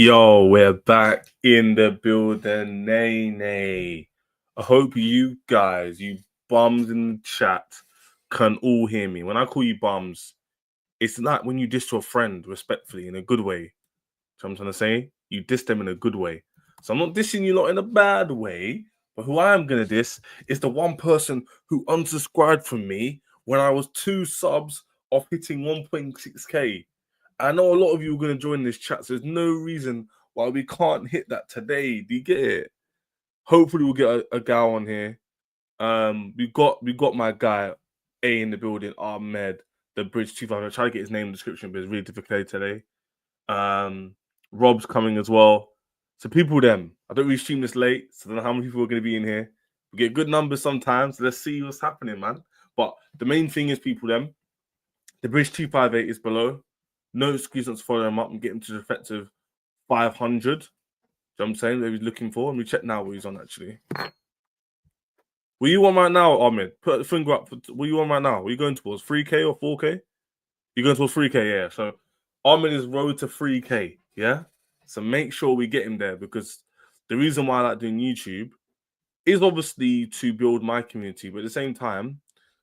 Yo, we're back in the building, nay. I hope you guys, you bums in the chat, can all hear me. When I call you bums, it's like when you diss your friend respectfully in a good way. You know what I'm trying to say? You diss them in a good way. So I'm not dissing you lot in a bad way, but who I am going to diss is the one person who unsubscribed from me when I was 2 subs off hitting 1.6k. I know a lot of you are going to join this chat, so there's no reason why we can't hit that today. Do you get it? Hopefully we'll get a guy on here. We got my guy A in the building, Ahmed, the Bridge 2500. I try to get his name in the description, but it's really difficult today. Rob's coming as well. So people them. I don't really stream this late, so I don't know how many people are going to be in here. We get good numbers sometimes. So let's see what's happening, man. But the main thing is people them. The Bridge 258 is below. No excuse not to follow him up and get him to the effective 500. You know what I'm saying? That he's looking for. Let me check now what he's on actually. What you on right now, Ahmed? Put the finger up. What you on right now? What are you going towards? 3K or 4K? You're going towards 3K, yeah. So Ahmed is road to 3K, yeah? So make sure we get him there, because the reason why I like doing YouTube is obviously to build my community, but at the same time,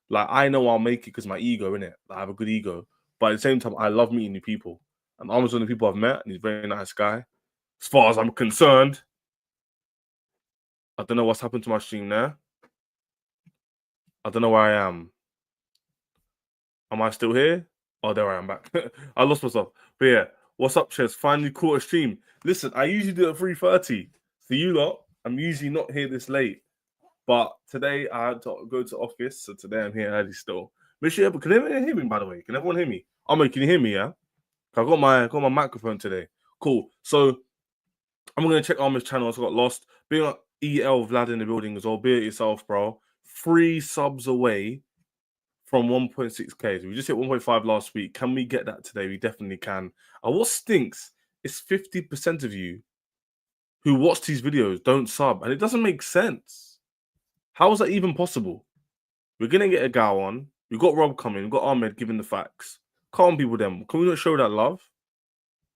like, I know I'll make it because my ego, innit? Like, I have a good ego. But at the same time, I love meeting new people. And Ahmed's one of the people I've met, and he's a very nice guy. As far as I'm concerned, I don't know what's happened to my stream there. I don't know where I am. Am I still here? Oh, there I am back. I lost myself. But yeah, what's up, Chess? Finally caught a stream. Listen, I usually do it at 3:30. So you lot, I'm usually not here this late. But today I had to go to office, so today I'm here early still. Make sure, can everyone hear me, by the way? Can everyone hear me? Ahmed, can you hear me, yeah? I got my microphone today. Cool. So I'm gonna check Ahmed's channel. I got lost. Being like EL Vlad in the building as well. Be it yourself, bro. 3 subs away from 1.6k. So we just hit 1.5 last week. Can we get that today? We definitely can. And what stinks is 50% of you who watch these videos don't sub, and it doesn't make sense. How is that even possible? We're gonna get Egal on. We've got Rob coming. We've got Ahmed giving the facts. Calm people, them. Can we not show that love?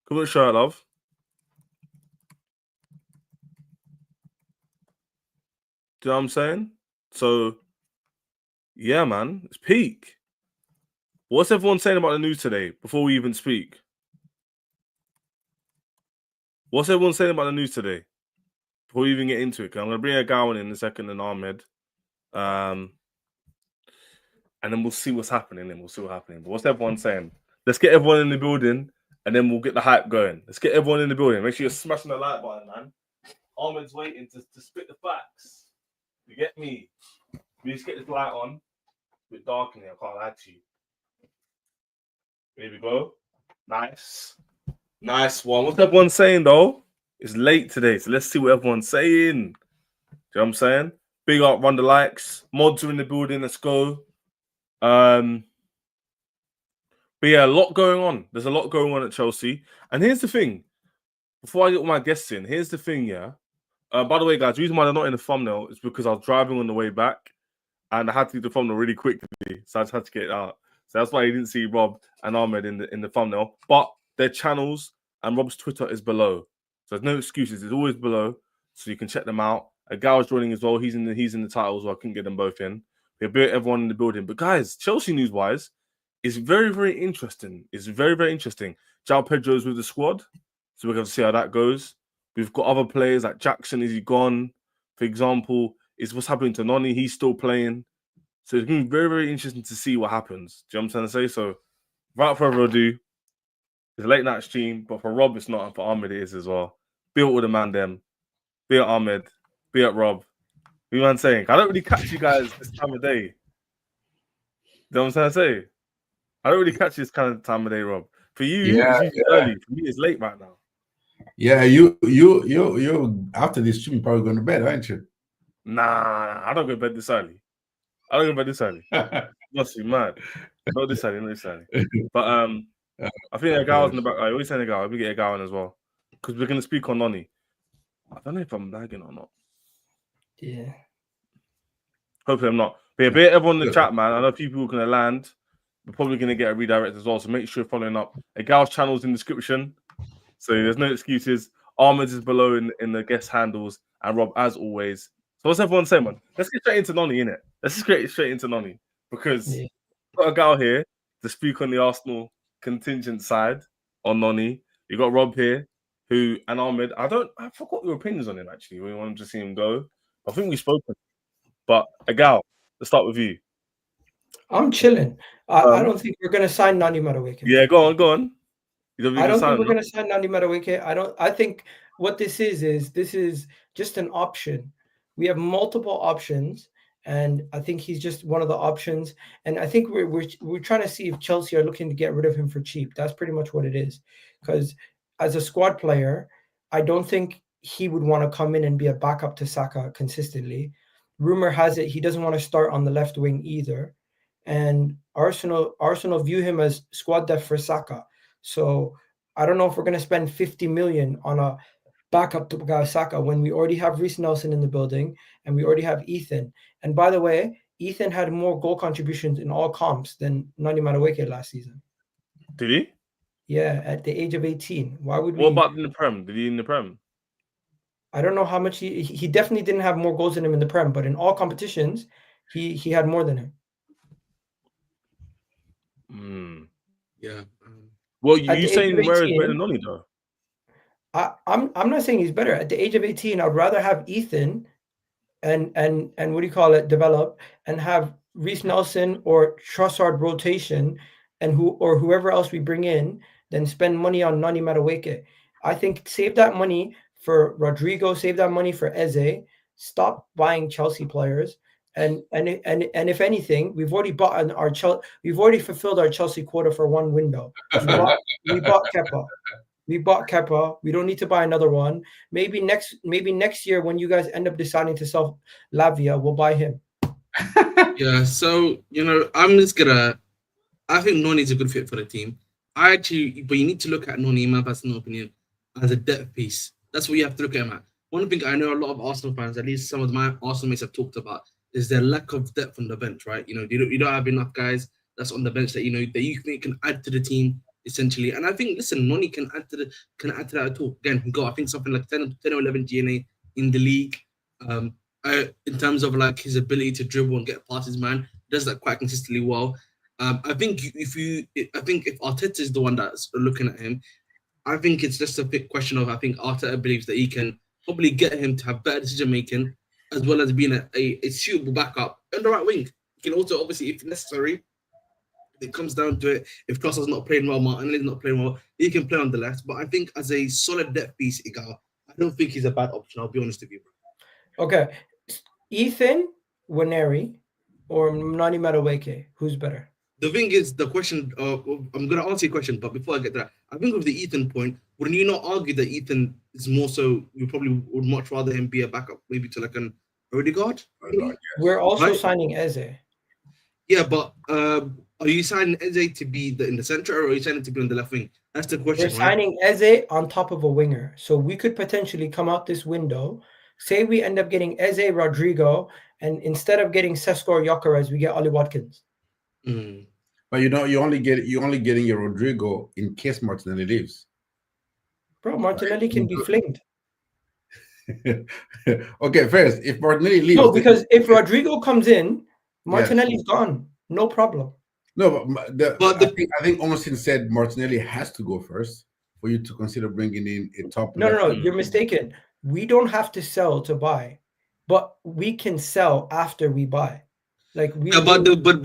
Can we not show that love? Do you know what I'm saying? So, yeah, man, it's peak. What's everyone saying about the news today before we even speak? What's everyone saying about the news today before we even get into it? I'm going to bring a guy in a second and Ahmed. And then we'll see what's happening. But what's everyone saying? Let's get everyone in the building and then we'll get the hype going. Let's get everyone in the building. Make sure you're smashing the like button, man. Ahmed's waiting to spit the facts. You get me? We just get this light on. A bit dark in here, I can't lie to you. Here we go. Nice. Nice one. What's everyone saying, though? It's late today, so let's see what everyone's saying. Do you know what I'm saying? Big up, run the likes. Mods are in the building. Let's go. But yeah, a lot going on. There's a lot going on at Chelsea. And here's the thing. Before I get all my guests in, here's the thing, yeah? By the way, guys, the reason why they're not in the thumbnail is because I was driving on the way back and I had to do the thumbnail really quickly, so I just had to get it out. So that's why you didn't see Rob and Ahmed in the thumbnail. But their channels and Rob's Twitter is below. So there's no excuses. It's always below, so you can check them out. Egal's joining as well. He's in the title, so I couldn't get them both in. We'll be everyone in the building. But guys, Chelsea news-wise, is very, very interesting. It's very, very interesting. Joao Pedro's with the squad, so we're going to see how that goes. We've got other players like Jackson. Is he gone? For example, is what's happening to Noni? He's still playing. So it's going to be very, very interesting to see what happens. Do you know what I'm trying to say? So without further ado, it's a late night stream, but for Rob, it's not, and for Ahmed, it is as well. Be up with the man, them. Be up Ahmed. Be up Rob. What you man saying? I don't really catch you guys this time of day. You know what I'm trying to say? I don't really catch this kind of time of day, Rob. For you, it's usually early. For me, it's late right now. Yeah, you after this stream, you're probably going to bed, aren't you? Nah, I don't go to bed this early. Must be mad. Not this early. But I think Egal's in the back. I always say Egal. We get Egal in as well, because we're gonna speak on Noni. I don't know if I'm lagging or not. Yeah. Hopefully I'm not. But yeah, be everyone in the chat, man. I know people are gonna land. We're probably gonna get a redirect as well. So make sure you're following up. Egal's channel's in the description. So there's no excuses. Ahmed is below in the guest handles, and Rob, as always. So what's everyone saying, man? Let's get straight into Noni, innit? Let's just get straight into Noni because Yeah. we've got a gal here to speak on the Arsenal contingent side on Noni. You got Rob here, and Ahmed. I forgot your opinions on him actually. We wanted to see him go. I think we've spoken. But Egal, let's start with you. I'm chilling. I don't think we're gonna sign Noni Madueke. Yeah, go on. I don't think we're gonna sign Noni Madueke. I think what this is just an option. We have multiple options, and I think he's just one of the options. And I think we're trying to see if Chelsea are looking to get rid of him for cheap. That's pretty much what it is. Because as a squad player, I don't think he would want to come in and be a backup to Saka consistently. Rumor has it he doesn't want to start on the left wing either. And Arsenal view him as squad depth for Saka. So I don't know if we're going to spend 50 million on a backup to Bukayo Saka when we already have Reece Nelson in the building and we already have Ethan. And by the way, Ethan had more goal contributions in all comps than Noni Madueke last season. Did he? Yeah, at the age of 18. Why would we? What about in the Prem? Did he in the Prem? I don't know how much he definitely didn't have more goals than him in the Prem, but in all competitions, he had more than him. Yeah. Well, you saying where is better than Noni though? I'm not saying he's better. At the age of 18, I'd rather have Ethan and what do you call it, develop and have Reece Nelson or Trossard rotation and whoever else we bring in than spend money on Noni Madueke. I think save that money for Rodrigo, save that money for Eze. Stop buying Chelsea players. And if anything, we've already fulfilled our Chelsea quota for one window. We bought Kepa. We don't need to buy another one. Maybe next year when you guys end up deciding to sell Lavia, we'll buy him. Yeah, so I think Noni's a good fit for the team. But you need to look at Noni, in my personal opinion, as a depth piece. That's what you have to look at him at. One thing I know a lot of Arsenal fans, at least some of my Arsenal mates have talked about, is their lack of depth on the bench, right? You don't have enough guys that's on the bench that that you think can add to the team essentially. And I think, listen, Noni can add to that at all. Again, he got I think something like 10 or 11 GNA in the league. In terms of like his ability to dribble and get past his man, does that quite consistently well. I think if Arteta is the one that's looking at him, I think it's just a big question of, I think Arteta believes that he can probably get him to have better decision making as well as being a suitable backup on the right wing. He can also, obviously, if necessary, if it comes down to it, if Trossard's not playing well, Martinelli's not playing well, he can play on the left. But I think as a solid depth piece, Egal, I don't think he's a bad option. I'll be honest with you, bro. Okay. Ethan Waneri or Noni Madueke, who's better? The thing is, the question, I'm going to answer your question, but before I get to that, I think with the Ethan point, wouldn't you not argue that Ethan is more so, you probably would much rather him be a backup, maybe to like an Odegaard? We're also signing Eze. Yeah, but are you signing Eze to be in the center or are you signing to be on the left wing? That's the question. We're signing Eze on top of a winger. So we could potentially come out this window, say we end up getting Eze, Rodrigo, and instead of getting Sesko or Gyökeres, we get Ollie Watkins. But you're only getting your Rodrigo in case Martinelli leaves. Bro, Martinelli can be flinged. Okay, first, if Martinelli leaves, no, because if Rodrigo comes in, Martinelli's gone. No problem. No, I think Ornstein said Martinelli has to go first for you to consider bringing in a top. No, you're mistaken. We don't have to sell to buy, but we can sell after we buy. Like we. So the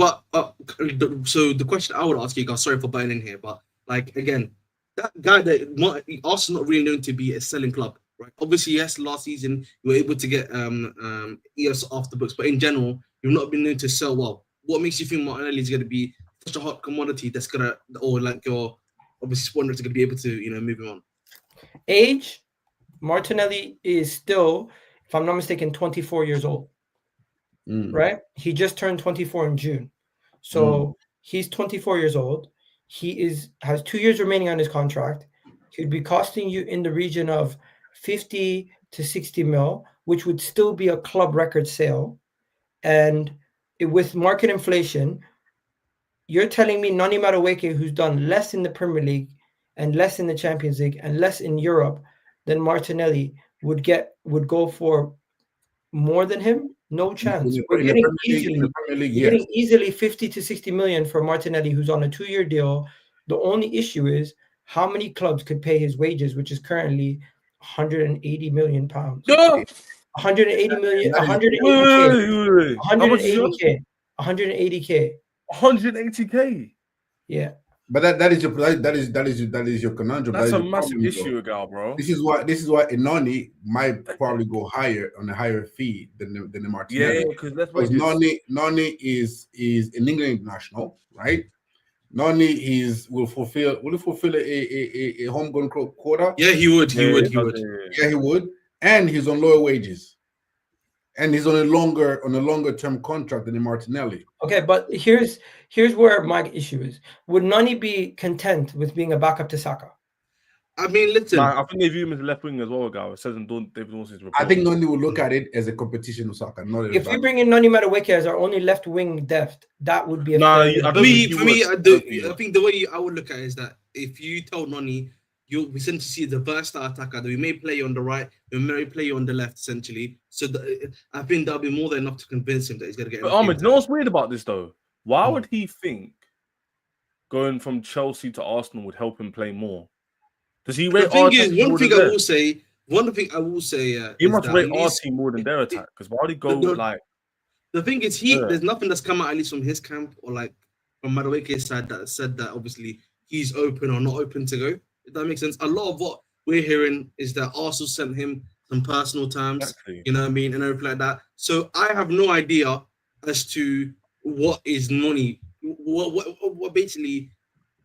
question I would ask you guys, sorry for buying in here, but like again, that guy that Arsenal not really known to be a selling club, right? Obviously, yes, last season you were able to get EOS off the books, but in general, you've not been known to sell well. What makes you think Martinelli is going to be such a hot commodity that's gonna, or like your obviously spawners are going to be able to move him on? Age, Martinelli is still, if I'm not mistaken, 24 years old. Right? He just turned 24 in June. So he's 24 years old. He has 2 years remaining on his contract. He'd be costing you in the region of 50 to 60 mil, which would still be a club record sale. And with market inflation, you're telling me Noni Madueke, who's done less in the Premier League and less in the Champions League and less in Europe, then Martinelli would go for more than him. No chance. We're getting easily 50 to 60 million for Martinelli, who's on a 2-year deal. The only issue is how many clubs could pay his wages, which is currently 180 million pounds. No. 180 million, 180k, 180k, 180k, 180k. Yeah. But that is your conundrum. That's a massive issue, Egal, bro. This is why Noni might probably go higher on a higher fee than the Martinelli. Yeah, because Noni is an England international, right? Noni will fulfill a homegrown quota. Yeah, he would. Yeah, he would, and he's on lower wages, and he's on a longer term contract than the Martinelli. Okay, but here's where my issue is. Would Noni be content with being a backup to Saka? I mean, listen. I think they view him as a left wing as well, guy. It says in David Dawson's report. I think Noni will look at it as a competition with Saka. If we bring in Noni Madueke as our only left wing depth, that would be a I think the way I would look at it is that if you tell Noni, we send to see the versatile attacker that we may play you on the right, we may play you on the left, essentially. So I think that'll be more than enough to convince him that he's going to get. But Ahmed, you know what's weird about this though? Why would he think going from Chelsea to Arsenal would help him play more? Does he rate one thing I will say, he must rate our team more than their attack. Because why would he go like? The thing is, there's nothing that's come out at least from his camp or like from Madueke's side that said that obviously he's open or not open to go. If that makes sense. A lot of what we're hearing is that Arsenal sent him some personal terms, you know what I mean, and everything like that. So I have no idea as to what is Noni, what basically.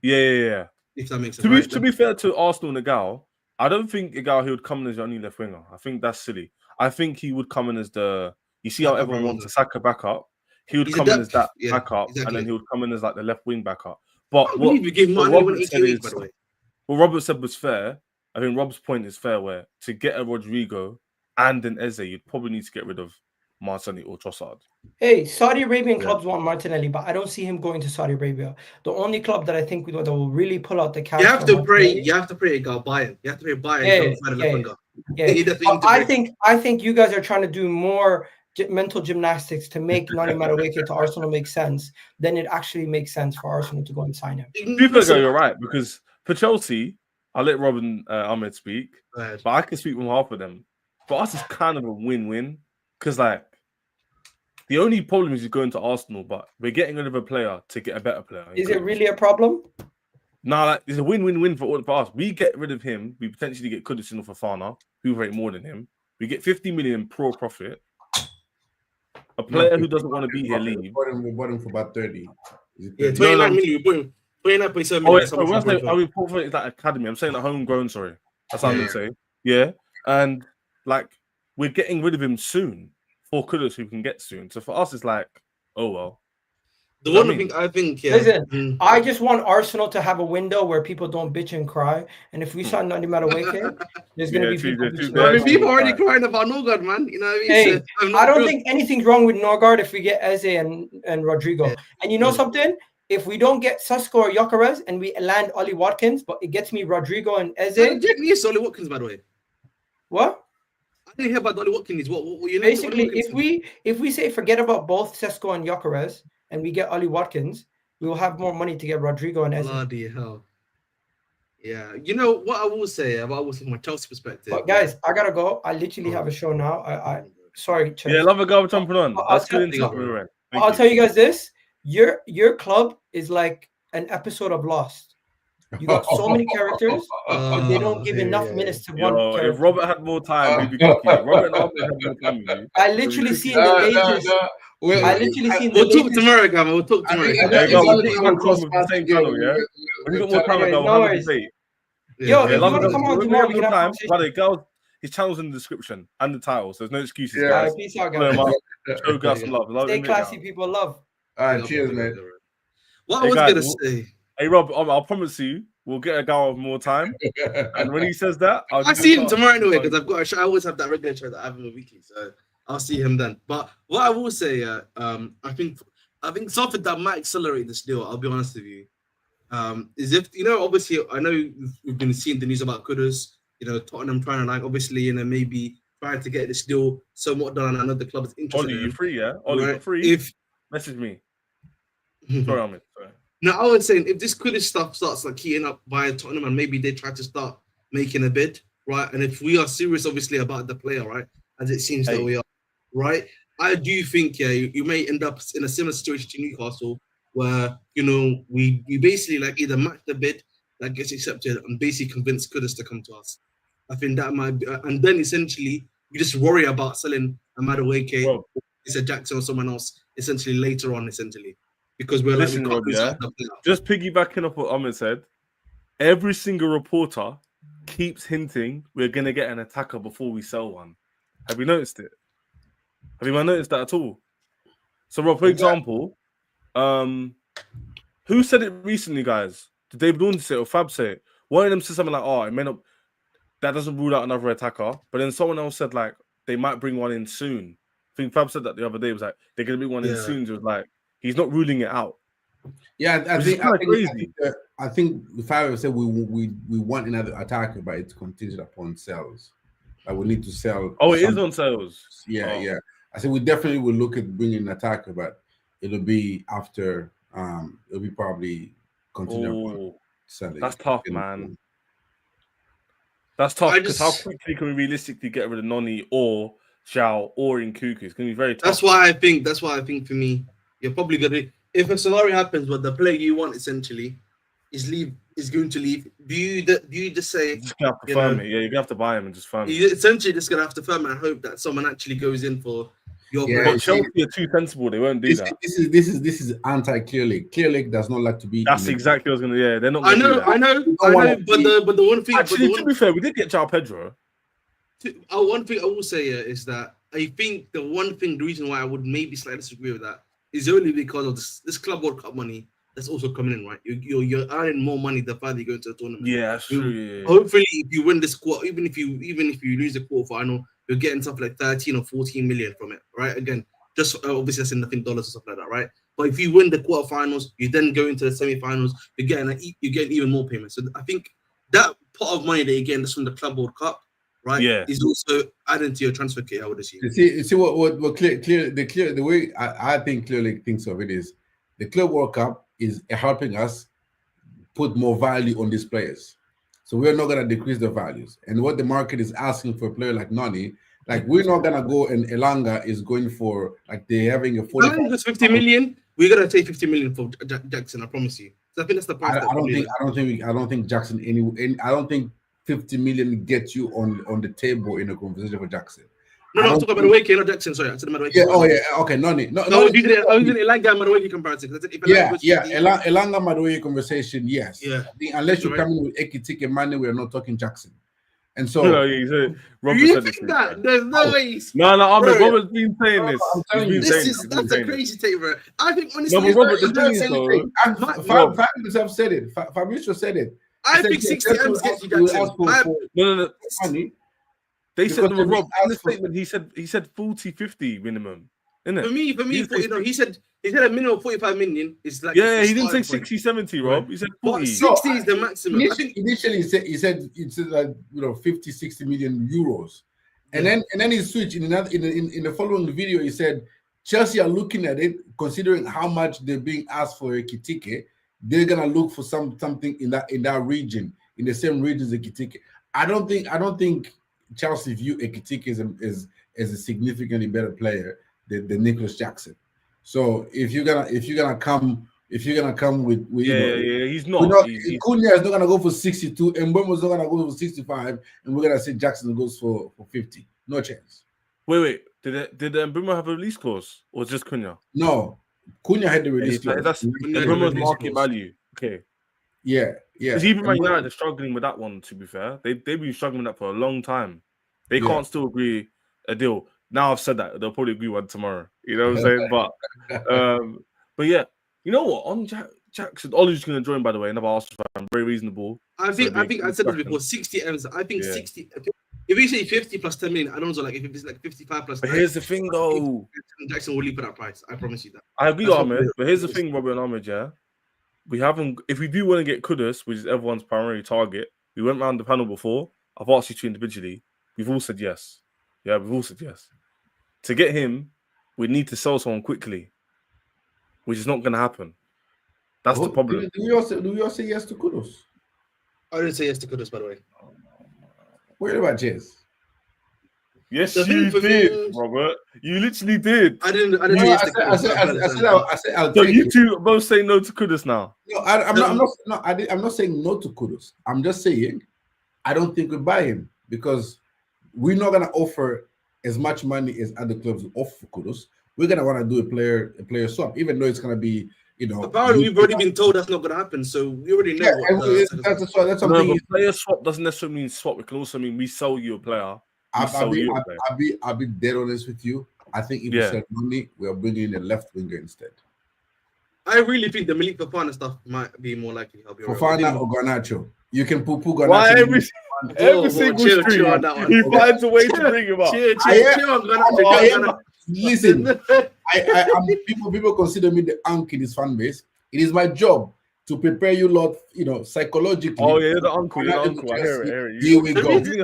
Yeah. If that makes sense. To be fair to Arsenal and Egal, I don't think Egal he would come in as your only left winger. I think that's silly. I think he would come in as you see how everyone wants a Saka backup. He would come in as that backup, and then he would come in as like the left wing backup. But what Robert said was fair. I think Rob's point is fair. Where to get a Rodrigo and an Eze, you'd probably need to get rid of Martinelli or Trossard. Hey, Saudi Arabian clubs want Martinelli, but I don't see him going to Saudi Arabia. The only club that I think that will really pull out the cash. You have to pray. You have to pray. Go Bayern. You have to pray Bayern. I think you guys are trying to do more mental gymnastics to make Noni Madueke to Arsenal make sense. Then it actually makes sense for Arsenal to go and sign him. You're right, because for Chelsea, I'll let Rob and Ahmed speak, but I can speak on half of them. For us, it's kind of a win-win because like. The only problem is he's going to Arsenal, but we're getting rid of a player to get a better player. Is it really a problem? No, like, it's a win-win-win for us. We get rid of him, we potentially get Kudus or Fofana, who rate more than him. We get 50 million pro profit. A player who doesn't want to be here leave. We bought him for about 30. Yeah, 29 million. 29.7 million. I mean, profit is that academy. I'm saying that homegrown. Sorry, that's what I'm gonna say. Yeah, and like we're getting rid of him soon. For Kudus who can get soon. So for us, it's like, oh well. The one thing I think, Listen, I just want Arsenal to have a window where people don't bitch and cry. And if we sign Noni Madueke, there's going to be people. People already crying about Norgard, man. You know what I mean? Hey, so I don't think anything's wrong with Norgard if we get Eze and Rodrigo. Yeah. And you know something? If we don't get Sesko or Gyökeres and we land Ollie Watkins, but it gets me Rodrigo and Eze. Yes, Ollie Watkins, by the way. What? I didn't hear about Ollie Watkins. What you know? Basically, if we say forget about both Sesko and Gyökeres and we get Ollie Watkins, we will have more money to get Rodrigo and Eze. Bloody hell. Yeah. You know what I will say about from my Chelsea perspective. But guys, I gotta go. I literally have a show now. I sorry, Chelsea. Yeah, love a guy jumping on. I'll tell you guys this. Your club is like an episode of Lost. You got so many characters, but they don't give enough minutes to one character. If Robert had more time, we'd be cooking. Robert and Ahmed had more time with you. I literally seen the latest. We'll talk tomorrow, Gamma. We'll talk tomorrow. Same channel, yeah? When you got more time, we'll have a debate. Yo, if you want to come on tomorrow, we can have a conversation. By the way, his channel's in the description and the title, so there's no excuses, guys. guys. Peace out, guys. Show guys some love. Stay classy, people. Love. All right, cheers, man. What I was going to say. Hey, Rob, I'll promise you, we'll get a guy with more time. And when he says that, I'll see him tomorrow anyway, because I've got a show. I always have that regular show that I have in a weekly, so I'll see him then. But what I will say, I think something that might accelerate this deal, I'll be honest with you, is if obviously I know we've been seeing the news about Kudus, Tottenham trying to obviously maybe trying to get this deal somewhat done. I know the club is interested. Ollie, you're free, yeah? Ollie, right? you're free. Message me. Sorry, Ahmed. Sorry. No, I was saying if this Kudus stuff starts heating up by Tottenham and maybe they try to start making a bid, right? And if we are serious, obviously about the player, right, as it seems that we are, right? I do think you may end up in a similar situation to Newcastle, where we basically either match the bid that gets accepted and basically convince Kudus to come to us. I think that might be, and then essentially you just worry about selling a Madueke, it's a Jackson or someone else essentially later on, essentially, because we're listen, Rob, just piggybacking off what Ahmed said. Every single reporter keeps hinting we're gonna get an attacker before we sell one. Have you noticed it? Have you noticed that at all? So, Rob, for example, who said it recently, guys? Did David Ornstein say it or Fab say it? One of them said something like, "Oh, it may not." That doesn't rule out another attacker. But then someone else said they might bring one in soon. I think Fab said that the other day. It was they're gonna bring one in soon. So it was he's not ruling it out. Yeah, I think Fab said we want another attacker, but it's contingent upon sales. We need to sell. Oh, it is on sales. Yeah, yeah. I said we definitely will look at bringing an attacker, but it'll be after. It'll be probably contingent upon selling. That's tough, man. That's tough because how quickly can we realistically get rid of Noni or Joao or Nkuku? It's going to be very tough. That's why I think for me, you're probably going to, if a scenario happens where the player you want essentially is going to leave, do you just say, you just have to firm it? Yeah, you're going to have to buy him and just firm it. You're essentially just going to have to firm it and hope that someone actually goes in for your player. But Chelsea are too sensible. They won't do that. This is anti-Clear League. Clear League does not like to be. That's exactly what I was going to. Yeah, they're not. I know. But the one thing. Actually, to be fair, we did get Joao Pedro. One thing I will say is that I think the reason why I would maybe slightly disagree with that is only because of this Club World Cup money that's also coming in, right? You're earning more money the farther you go into the tournament. Yeah, that's true. Yeah. Hopefully, if you win this quarter, even if you lose the quarterfinal, you're getting something like 13 or 14 million from it, right? Again, just obviously that's in dollars or stuff like that, right? But if you win the quarterfinals, you then go into the semifinals, you're getting even more payments. So I think that pot of money that you're getting from the Club World Cup, right, is also adding to your transfer kit, I would assume. You see what the way I think clearly thinks of it is the Club World Cup is helping us put more value on these players. So we're not going to decrease the values. And what the market is asking for a player like Noni, we're not going to go and Elanga is going for, they're having a 45. 50 million. We're going to take 50 million for Jackson, I promise you. So I think that's the price. I don't think Jackson, I don't think 50 million gets you on the table in a conversation for Jackson. No, I'm talking about Madueke, not Jackson. Sorry, I said Madueke. Yeah, okay, Noni. No, I was using Elanga and Madueke comparison. Elanga Madueke conversation, yes. Yeah. Unless you come in with Ekitike money, we are not talking Jackson. And so, you think that? There's no way. No, Robert's been saying this. That's a crazy take, bro. I think honestly, Fabulous have said it. Fabulous said it. I think 60 M's gets you Jackson. No. Money. They said Rob in the statement. He said 40-50 minimum. Isn't it? For me, he said a minimum of 45 million is he didn't say 60-70, Rob. He said 40. 60 is the maximum. Initially, he said 50-60 million euros, and then he switched in the following video. He said Chelsea are looking at it, considering how much they're being asked for Ekitike. They're gonna look for something in that region, in the same region as Ekitike. I don't think Chelsea view Ekitike as a significantly better player than Nicholas Jackson. So if you're gonna come with he's not. Cunha is not gonna go for 62, and Mbeumo's not gonna go for 65, and we're gonna say Jackson goes for 50. No chance. Wait. Did Mbeumo have a release clause or just Cunha? No, Cunha had the release clause. That's Mbeumo's market value. Okay. Yeah. Because even Man United are struggling with that one. To be fair, they've been struggling with that for a long time. They can't still agree a deal. Now I've said that, they'll probably agree one tomorrow. You know what I'm saying? But yeah, you know what? On Jackson, Ollie's going to join, by the way, another Arsenal fan, very reasonable. I think I said this before. 60 M's. I think 60. If you say 50 plus 10 million, I don't know. If it's 55 plus. But here's the thing, though. Jackson will leave for that price. I promise you that. I agree, Ahmed. But here's the thing, Robert and Ahmed. Yeah, we haven't. If we do want to get Kudus, which is everyone's primary target, we went round the panel before. I've asked you two individually. We've all said yes. Yeah, we've all said yes. To get him, we need to sell someone quickly, which is not going to happen. That's the problem. Do we all say yes to Kudus? I didn't say yes to Kudus, by the way. What about yes? Yes, you did, Robert. You literally did. I didn't say yes to Kudus. I said I'll so take you it. two both say no to Kudus now. No, I'm not saying no to Kudus. I'm just saying I don't think we buy him because we're not gonna offer as much money as other clubs offer for Kudus. We're gonna want to do a player swap, even though it's gonna be, you know. Apparently, we've already been told that's not gonna happen, so we already know. That's something. No, but player swap doesn't necessarily mean swap. It can also mean we sell you a player. I'll be dead honest with you. I think if we sell Noni, we are bringing in a left winger instead. I really think the Malik Fofana stuff might be more likely. Fofana or Garnacho. You can poo-poo Garnacho. Why every single stream, he finds a way to bring him up. Listen, people consider me the uncle in this fan base. It is my job to prepare you lot, psychologically. Oh yeah, you're the uncle. You're the uncle. I hear it. Here we go.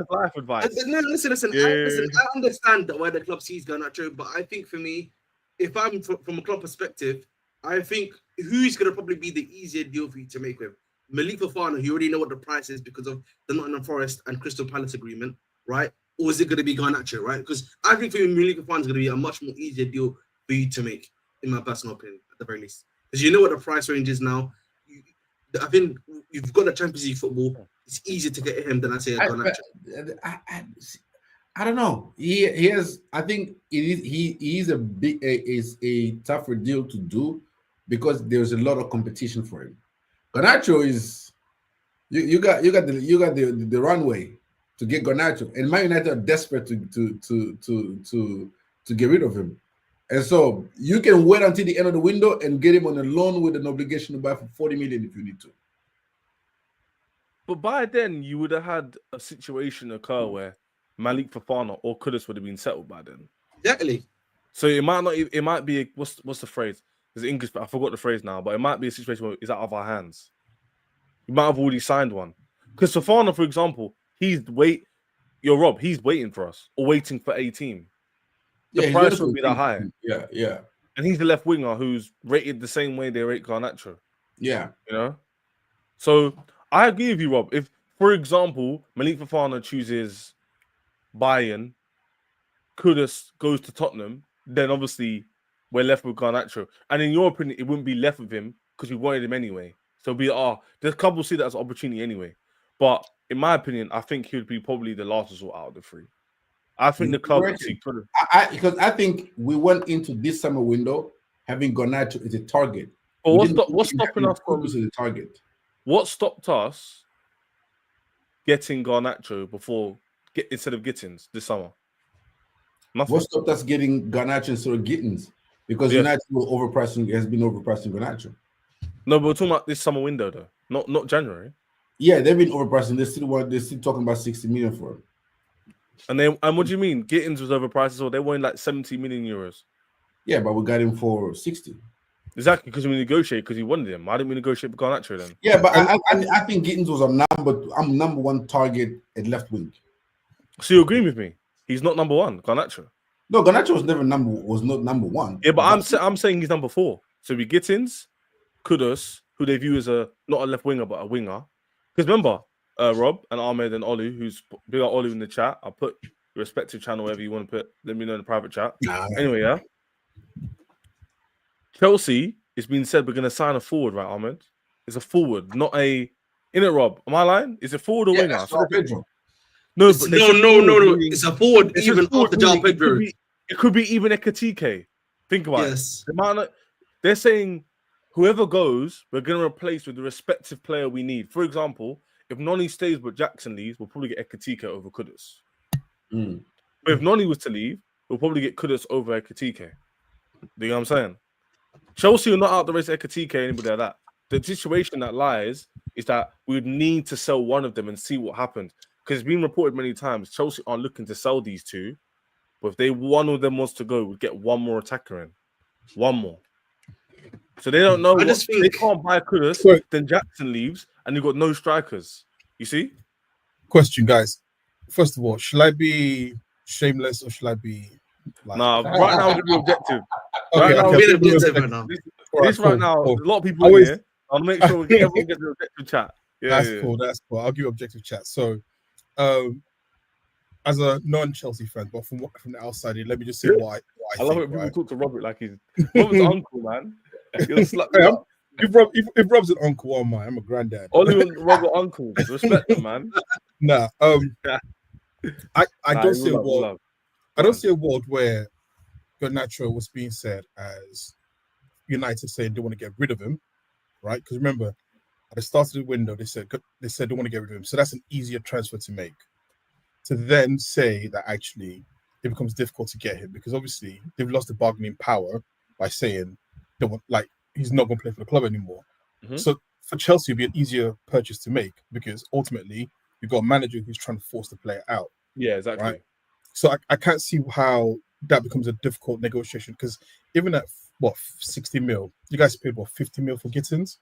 Life advice. No, listen. I understand that where the club sees Garnacho, but I think for me, if I'm from a club perspective, I think who's going to probably be the easier deal for you to make with Malik Fofana. You already know what the price is because of the Nottingham Forest and Crystal Palace agreement, right? Or is it going to be Garnacho, right? Because I think for me, Malik Fofana is going to be a much more easier deal for you to make, in my personal opinion, at the very least. Because you know what the price range is now. I think you've got the Champions League football. It's easier to get him than I say a Garnacho. I don't know. He has. I think he is a tougher deal to do because there's a lot of competition for him. Garnacho is you got the runway to get Garnacho, and Man United are desperate to get rid of him, and so you can wait until the end of the window and get him on a loan with an obligation to buy for 40 million if you need to. But by then, you would have had a situation occur where Malik Fofana or Kudus would have been settled by then. Exactly. So it might not. It might be what's the phrase? There's English, but I forgot the phrase now. But it might be a situation where it's out of our hands. You might have already signed one. Because Fofana, for example, He's waiting for us or waiting for a team. The price won't be that high. Yeah. And he's the left winger who's rated the same way they rate Garnacho. Yeah. So I agree with you, Rob. If, for example, Malik Fofana chooses Bayern, Kudus goes to Tottenham, then obviously we're left with Garnacho. And in your opinion, it wouldn't be left with him because we wanted him anyway. So the club will see that as an opportunity anyway. But in my opinion, I think he would be probably the last resort out of the three. I think the club would see Kudus. Because I think we went into this summer window having Garnacho as a target. But what's stopping us from the target? What stopped us getting Garnacho instead of Gittins this summer? Nothing. What stopped us getting Garnacho instead of Gittins? Because United has been overpricing Garnacho. No, but we're talking about this summer window though, not January. Yeah, they've been overpricing. They're still talking about 60 million for him. And what do you mean? Gittins was overpriced, so they wanted like 70 million euros. Yeah, but we got him for 60. Exactly, because we negotiated because he wanted him. Why didn't we negotiate with Garnacho then? Yeah, but I think Gittins was a number one target at left wing. So you agree with me? He's not number one, Garnacho. No, Garnacho was not number one. Yeah, but I'm saying he's number 4. So we Gittins, Kudus, who they view as not a left winger but a winger. Because remember, Rob and Ahmed and Olu, who's big up Olu in the chat. I'll put your respective channel wherever you want to put. Let me know in the private chat. Anyway, yeah. Chelsea, it's been said we're going to sign a forward, right, Ahmed? It's a forward, not a... Innit, Rob? Am I lying? Is it forward or winger? Joao Pedro. No. It's a forward even after Joao Pedro. It could be even Ekatike. Think about it. They're saying whoever goes, we're going to replace with the respective player we need. For example, if Noni stays but Jackson leaves, we'll probably get Ekatike over Kudus. But if Noni was to leave, we'll probably get Kudus over Ekatike. Do you know what I'm saying? Chelsea are not out the race Ekatike or anybody like that. The situation that lies is that we would need to sell one of them and see what happens. Because it's been reported many times, Chelsea aren't looking to sell these two. But if one of them wants to go, we'd get one more attacker in. One more. So they don't know. I just think they can't buy Kudus. Sorry. Then Jackson leaves, and you've got no strikers. You see? Question, guys. First of all, should I be shameless or should I be like? Nah, right now we're gonna be objective. Okay, now, okay. we're I'm gonna be objective objective. right now. All right, This right cool, now, cool. a lot of people Always- in here. I'll make sure everyone gets an objective chat. Yeah, That's yeah. cool. That's cool. I'll give you objective chat. So, as a non-Chelsea fan, but from the outside, let me just say why I love think, it when people right? talk to Robert like he's Robert's uncle, man. He'll slap Hey, me I'm- up. if Rob's an uncle, oh my, I'm a granddad. Only Robert uncles. Respect them, man. Nah, I Nah, don't see a love, world. love. I don't see a world where Garnacho was being said as United saying they want to get rid of him, right? Because remember, at the start of the window, they said they want to get rid of him, so that's an easier transfer to make. To then say that actually it becomes difficult to get him because obviously they've lost the bargaining power by saying they want, like, he's not going to play for the club anymore. Mhm. So for Chelsea, it'd be an easier purchase to make because ultimately you've got a manager who's trying to force the player out. Yeah, exactly. Right. So I can't see how that becomes a difficult negotiation because even at 60 mil, you guys paid 50 mil for Gittins.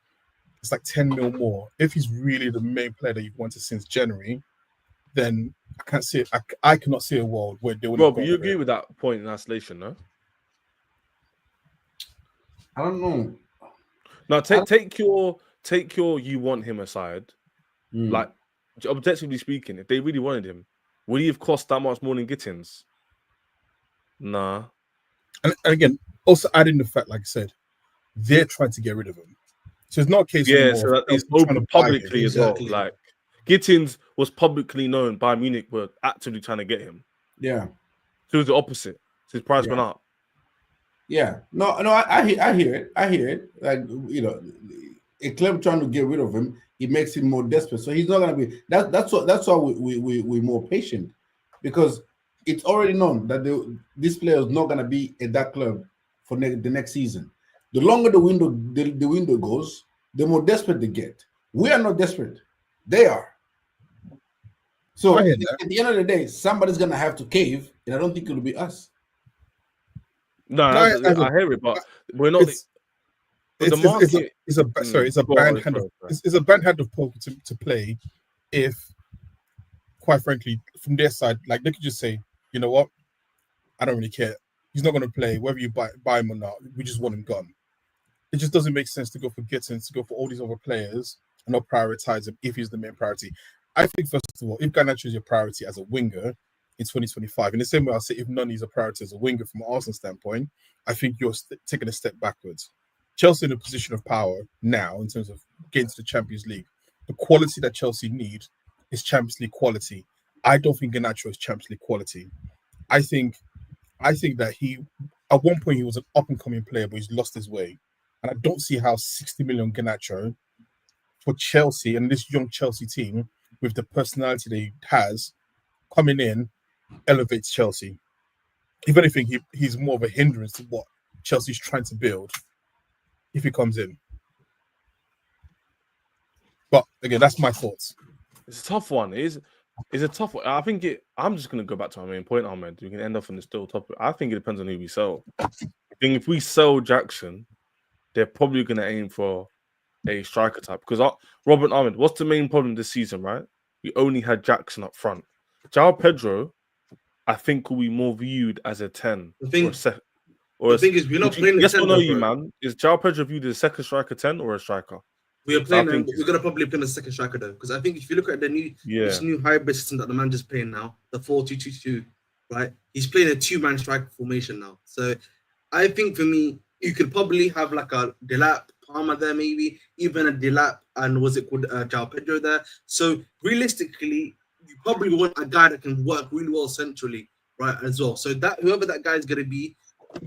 It's like 10 mil more. If he's really the main player that you've wanted since January, then I can't see it. I cannot see a world where they would. Rob, you agree with that point in isolation, no? I don't know. Now take your you want him aside. Like objectively speaking, if they really wanted him, would he have cost that much more than Gittins? Nah. And again, also adding the fact, like I said, they're trying to get rid of him. So it's not a case Yeah, of so that Chelsea is trying open to buy publicly him. as well. Exactly. Like Gittins was publicly known by Munich were actively trying to get him. Yeah. So it was the opposite. So his price went up. Yeah. No, I hear it. I hear it. Like, you know, a club trying to get rid of him, it makes him more desperate. So he's not gonna be that's why we're more patient because it's already known that this player is not gonna be at that club for the next season. The longer the window goes, the more desperate they get. We are not desperate. They are. So at the end of the day, somebody's gonna have to cave, and I don't think it'll be us. No, I hear it, but we're not. It's a bad hand of poker to play if, quite frankly, from their side, like they could just say, you know what, I don't really care. He's not going to play, whether you buy him or not. We just want him gone. It just doesn't make sense to go for Gittins, to go for all these other players and not prioritize him if he's the main priority. I think, first of all, if Garnacho is your priority as a winger in 2025, in the same way I'll say if Noni is a priority as a winger from an Arsenal standpoint, I think you're taking a step backwards. Chelsea in a position of power now in terms of getting to the Champions League. The quality that Chelsea need is Champions League quality. I don't think Garnacho is Champions League quality. I think that he, at one point, he was an up-and-coming player, but he's lost his way. And I don't see how 60 million Garnacho for Chelsea and this young Chelsea team, with the personality that he has, coming in, elevates Chelsea. If anything, he's more of a hindrance to what Chelsea's trying to build if he comes in. But again, that's my thoughts. It's a tough one. It's a tough one. I think I'm just going to go back to my main point, Ahmed. We can end up on the still topic. I think it depends on who we sell. I think if we sell Jackson, they're probably going to aim for a striker type. Because Robert Ahmed, what's the main problem this season, right? We only had Jackson up front. Joao Pedro, I think, will be more viewed as a 10. The thing is, we're not playing yes the 10. Or no, you man. Is Joao Pedro viewed as a second striker 10 or a striker? We are playing. We're gonna probably play the second striker though, because I think if you look at the this new hybrid system that the manager's playing now, the 4-2-2-2, right? He's playing a two-man striker formation now. So I think for me, you could probably have like a Delap Palmer there, maybe even a Delap and was it called Joao Pedro there. So realistically, you probably want a guy that can work really well centrally, right? As well. So that whoever that guy is gonna be,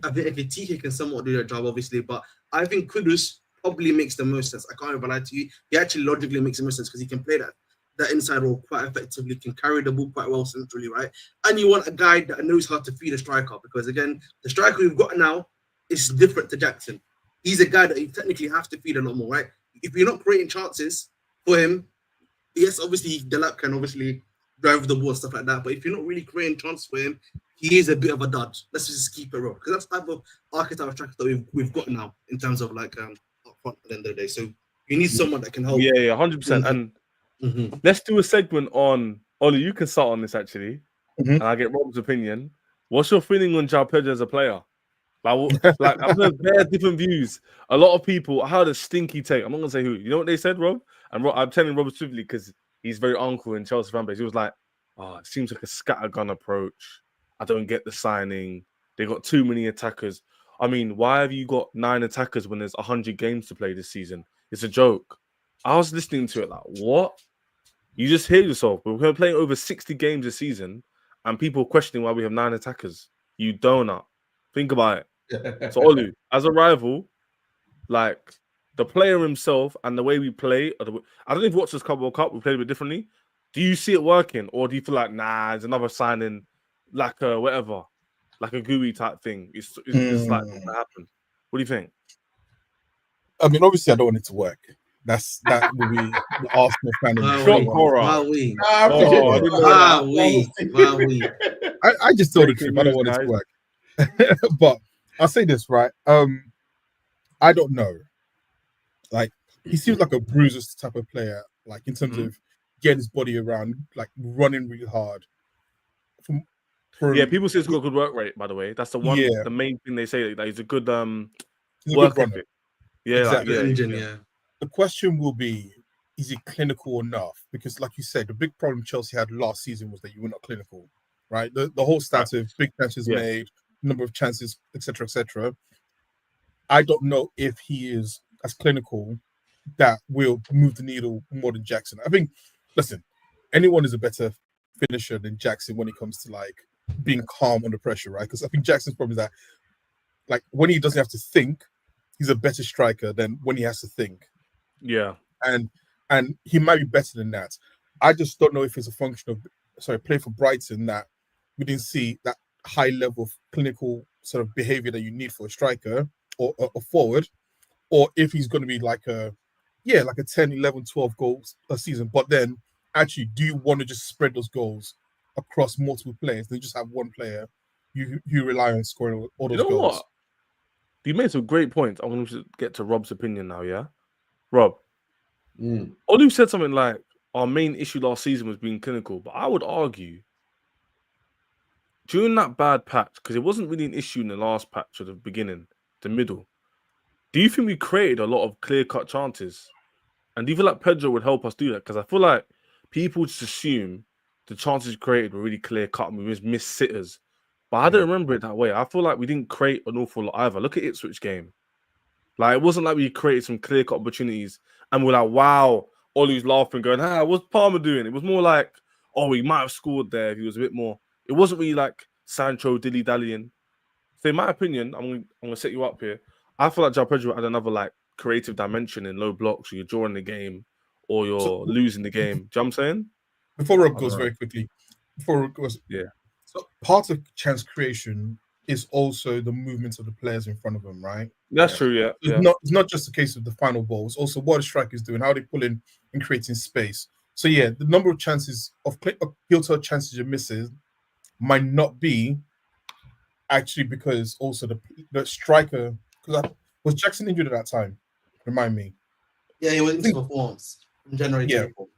I think TK can somewhat do that job, obviously, but I think Kudus probably makes the most sense. I can't even lie to you. He actually logically makes the most sense because he can play that inside role quite effectively, can carry the ball quite well centrally, right? And you want a guy that knows how to feed a striker because, again, the striker we've got now is different to Jackson. He's a guy that you technically have to feed a lot more, right? If you're not creating chances for him, yes, obviously, Delap can obviously drive the ball and stuff like that, but if you're not really creating chances for him, he is a bit of a dud. Let's just keep it real, because that's the type of archetype of striker that we've got now in terms of like up front at the end of the day. So you need someone that can help. Yeah, 100%. And let's do a segment on Ollie. You can start on this actually, and I get Rob's opinion. What's your feeling on Joao Pedro as a player? Like I've heard very different views. A lot of people. I heard a stinky take. I'm not gonna say who. You know what they said, Rob? And I'm telling Rob swiftly because he's very uncle in Chelsea fan base. He was like, "Oh, it seems like a scattergun approach. I don't get the signing. They got too many attackers. I mean, why have you got 9 attackers when there's 100 games to play this season? It's a joke." I was listening to it like, what? You just hear yourself. We're playing over 60 games this season, and people questioning why we have 9 attackers. You donut. Think about it. So, Olu, as a rival, like the player himself and the way we play, I don't know if you watched this World Cup, we played a bit differently. Do you see it working, or do you feel like, nah, it's another signing, like a whatever, like a GUI type thing? It's just like what happened. What do you think? I mean, obviously, I don't want it to work. That will be the Arsenal fan. I just told the truth. I don't want it to work. But I'll say this, right? I don't know. Like, he seems like a bruiser type of player, like in terms of getting his body around, like running really hard. Yeah, people say he's got a good work rate, by the way. That's the one, the main thing they say, that he's a good work ethic. Yeah, exactly. Like, engine. The question will be, is he clinical enough? Because like you said, the big problem Chelsea had last season was that you were not clinical, right? The whole stats of big chances made, number of chances, etc., etc. I don't know if he is as clinical that will move the needle more than Jackson. I think, listen, anyone is a better finisher than Jackson when it comes to like being calm under pressure, right? Because I think Jackson's problem is that like when he doesn't have to think, he's a better striker than when he has to think. Yeah. And he might be better than that. I just don't know if it's a function of play for Brighton that we didn't see that high level of clinical sort of behavior that you need for a striker or a forward, or if he's going to be like a 10, 11, 12 goals a season. But then actually, do you want to just spread those goals across multiple players? Then just have one player you rely on scoring all those goals. What? You made some great points. I'm going to get to Rob's opinion now, yeah? Rob, Olu said something like, our main issue last season was being clinical, but I would argue during that bad patch, because it wasn't really an issue in the last patch at the beginning, the middle, do you think we created a lot of clear-cut chances? And do you feel like Pedro would help us do that? Because I feel like people just assume the chances created were really clear-cut and we just missed sitters. But I don't remember it that way. I feel like we didn't create an awful lot either. Look at Ipswich game. Like, it wasn't like we created some clear-cut opportunities and we're like, wow, Ollie's laughing, going, what's Palmer doing? It was more like, oh, he might have scored there if he was a bit more. It wasn't really like Sancho dilly-dallying. So in my opinion, I'm gonna set you up here. I feel like Joao Pedro had another like creative dimension in low blocks, or you're drawing the game or you're losing the game. Do you know what I'm saying? Before Rob goes very quickly, so part of chance creation is also the movements of the players in front of them, right? That's true, yeah. It's not just a case of the final ball. It's also what the strikers doing, how they pull in and creating space. So yeah, the number of chances of filter chances you're missing might not be actually because also the striker, because was Jackson injured at that time? Remind me. Yeah, he went for once from January to April.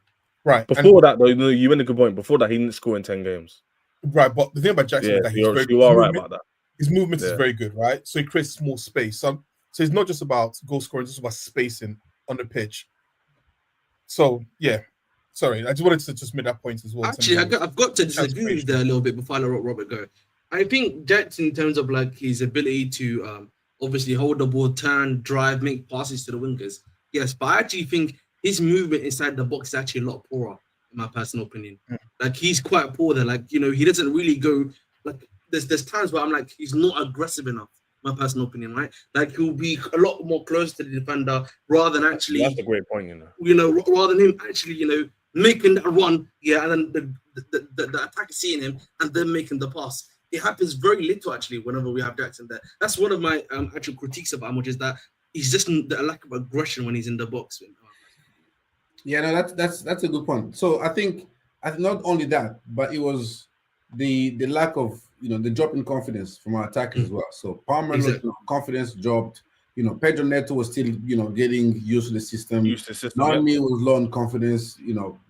Right. Before that, though, you made a good point. Before that, he didn't score in 10 games. Right, but the thing about Jackson is that you are right about that. His movement is very good, right? So he creates small space. So it's not just about goal scoring; it's just about spacing on the pitch. So yeah, sorry, I just wanted to just make that point as well. Actually, I've got to disagree with that a little bit before I let Robert go. I think Jackson, in terms of like his ability to obviously hold the ball, turn, drive, make passes to the wingers, yes, but I actually think his movement inside the box is actually a lot poorer, in my personal opinion. Like, he's quite poor there. Like, he doesn't really go, like, there's times where I'm like, he's not aggressive enough, my personal opinion, right? Like, he'll be a lot more close to the defender rather than actually... That's a great point, rather than him actually, making that run, and then the attacker seeing him and then making the pass. It happens very little, actually, whenever we have Jackson there. That's one of my actual critiques about him, which is that he's just a lack of aggression when he's in the box. Yeah, no, that's a good point. So I think not only that, but it was the lack of the drop in confidence from our attackers as well. So Palmer, confidence dropped. Pedro Neto was still, getting used to the system. Noni was low on confidence.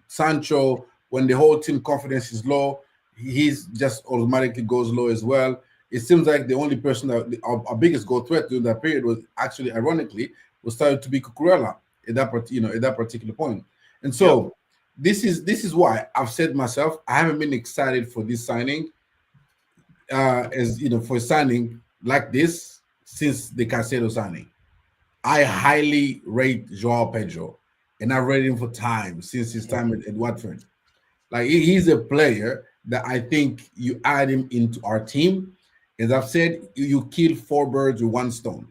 Sancho, when the whole team confidence is low, he's just automatically goes low as well. It seems like the only person that our biggest goal threat during that period was actually, ironically, was started to be Cucurella at that particular point. And so this is why I've said myself, I haven't been excited for this signing, for a signing like this since the Caicedo signing. I highly rate Joao Pedro, and I've rated him for time since his time at Watford. Like, he's a player that I think you add him into our team. As I've said, you kill 4 birds with 1 stone.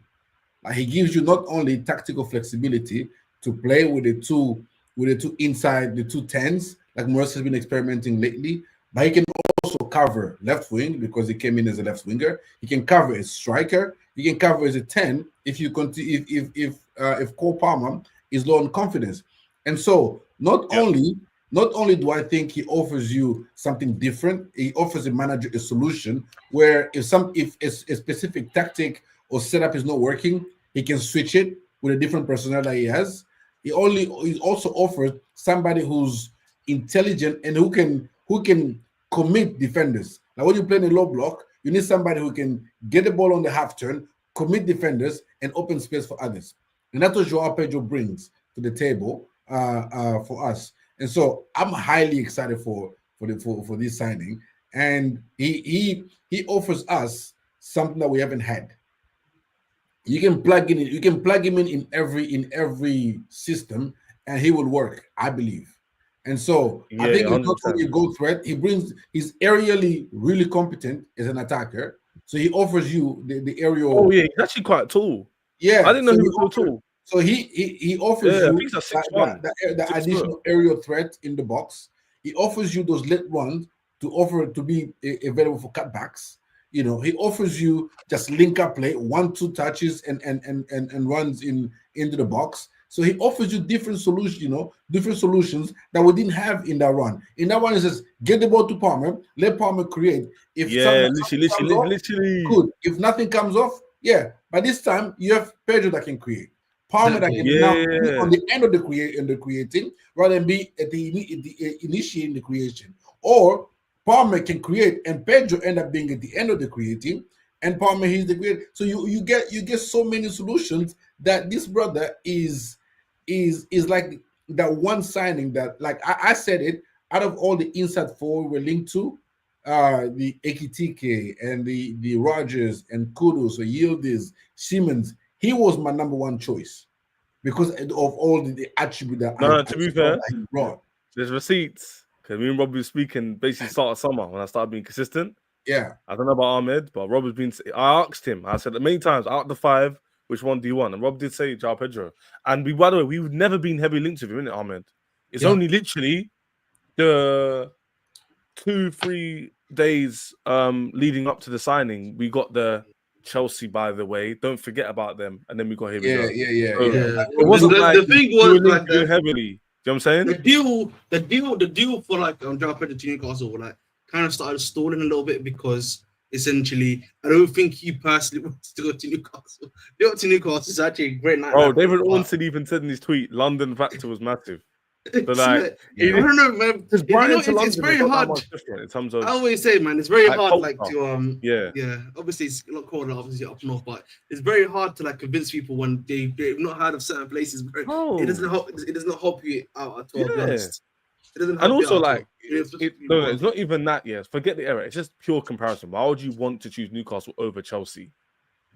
Like, he gives you not only tactical flexibility to play with the two inside, the 2 10s, like Morris has been experimenting lately, but he can also cover left wing because he came in as a left winger. He can cover as striker. He can cover as a 10 if you continue if Cole Palmer is low on confidence. And so not only do I think he offers you something different, he offers a manager a solution where if a specific tactic or setup is not working, he can switch it with a different personnel that he has. He also offers somebody who's intelligent and who can commit defenders. Now, when you play in a low block, you need somebody who can get the ball on the half turn, commit defenders, and open space for others. And that's what Joao Pedro brings to the table for us. And so I'm highly excited for this signing. And he offers us something that we haven't had. You can plug him in every system, and he will work, I believe. And so I think he's not only a goal threat, he's aerially really competent as an attacker. So he offers you the aerial. Oh yeah, he's actually quite tall. Yeah, I didn't know he was so tall. So he offers you the additional aerial threat in the box. He offers you those let runs to be available for cutbacks. He offers you just link up play, 1-2 touches and runs into the box. So he offers you different solutions that we didn't have in that run. In that one, it says get the ball to Palmer, let Palmer create. Literally. Good. If nothing comes off, by this time you have Pedro that can create. Palmer that can now be on the end of the creating rather than be at the initiating the creation. Or Palmer can create and Pedro end up being at the end of the creating, and Palmer he's the creator. So you get so many solutions that this brother is like that one signing that, like I said it, out of all the inside forward we're linked to, the Ekitike and the Rogers and Kudus or Yildiz, Siemens, he was my number 1 choice because of all the attributes that to be fair, he brought. There's receipts. Because me and Rob was speaking basically start of summer when I started being consistent. Yeah. I don't know about Ahmed, but Rob has been. I asked him. I said many times, out of the 5, which one do you want? And Rob did say Joao Pedro. And by the way, we've never been heavy linked with him, innit, Ahmed? It's only literally the 2-3 days leading up to the signing. We got the Chelsea, by the way. Don't forget about them. And then we got him. Yeah. It wasn't the thing was like heavily. You know what I'm saying? The deal for like Joao Pedro to Newcastle kind of started stalling a little bit because essentially I don't think he personally wants to go to Newcastle. Go to Newcastle is actually a great night. Oh, David Ornstein even said in his tweet, London factor was massive. But like, I don't know, man. It's very hard. In terms of, I always say, man, it's very hard, culture. like to Obviously, it's a lot colder, obviously up north, but it's very hard to like convince people when they've not heard of certain places. It doesn't help you out at all. Be honest. It doesn't help and also you like it's not even that. Yes, forget the error. It's just pure comparison. Why would you want to choose Newcastle over Chelsea?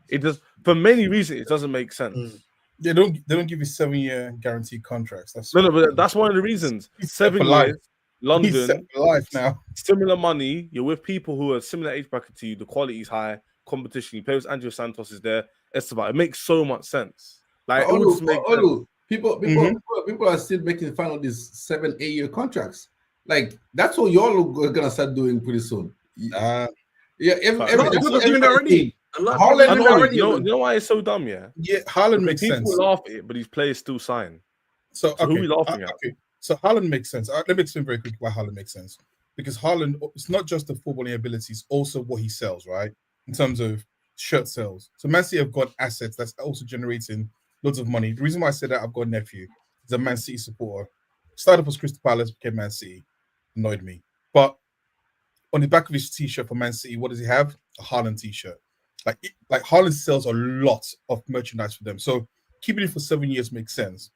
It does for many reasons. It doesn't make sense. They don't give you 7-year guaranteed contracts. But that's one of the reasons. 7 years, London, he's set for life now. Similar money. You're with people who are similar age bracket to you. The quality is high. Competition. You play with Andrew Santos is there. Esteban. It makes so much sense. Like people are still making fun of these 7-8 year contracts. Like that's what y'all are gonna start doing pretty soon. Everyone's doing it already. You know why it's so dumb, yeah? Yeah, Haaland makes sense. People laugh at it, but these players still sign. So who are we laughing at? Okay. So Haaland makes sense. Let me explain very quickly why Haaland makes sense. because Haaland, it's not just the footballing ability, it's also what he sells, right? In terms of shirt sales. So Man City have got assets that's also generating loads of money. The reason why I said that, I've got a nephew. He's a Man City supporter. Started as Crystal Palace, became Man City. Annoyed me. But on the back of his t-shirt for Man City, what does he have? A Haaland t-shirt. Like Haaland sells a lot of merchandise for them. So keeping it for 7 years makes sense.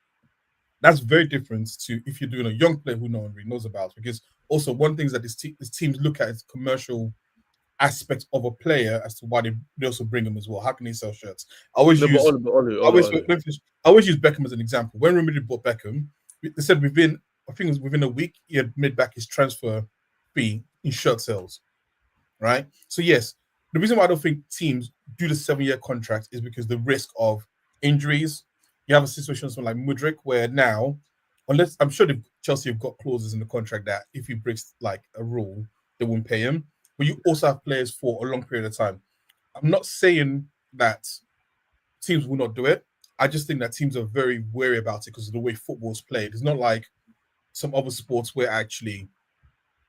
That's very different to if you're doing a young player who no one really knows about. Because also one thing that these teams look at is commercial aspect of a player as to why they also bring him as well. How can they sell shirts? I always use Beckham as an example. When Real Madrid bought Beckham, they said within a week he had made back his transfer fee in shirt sales, right? So yes, the reason why I don't think teams do the 7-year contract is because the risk of injuries. You have a situation like Madueke where now, unless I'm sure Chelsea have got clauses in the contract that if he breaks like a rule, they won't pay him. But you also have players for a long period of time. I'm not saying that teams will not do it. I just think that teams are very wary about it because of the way football's played. It's not like some other sports where actually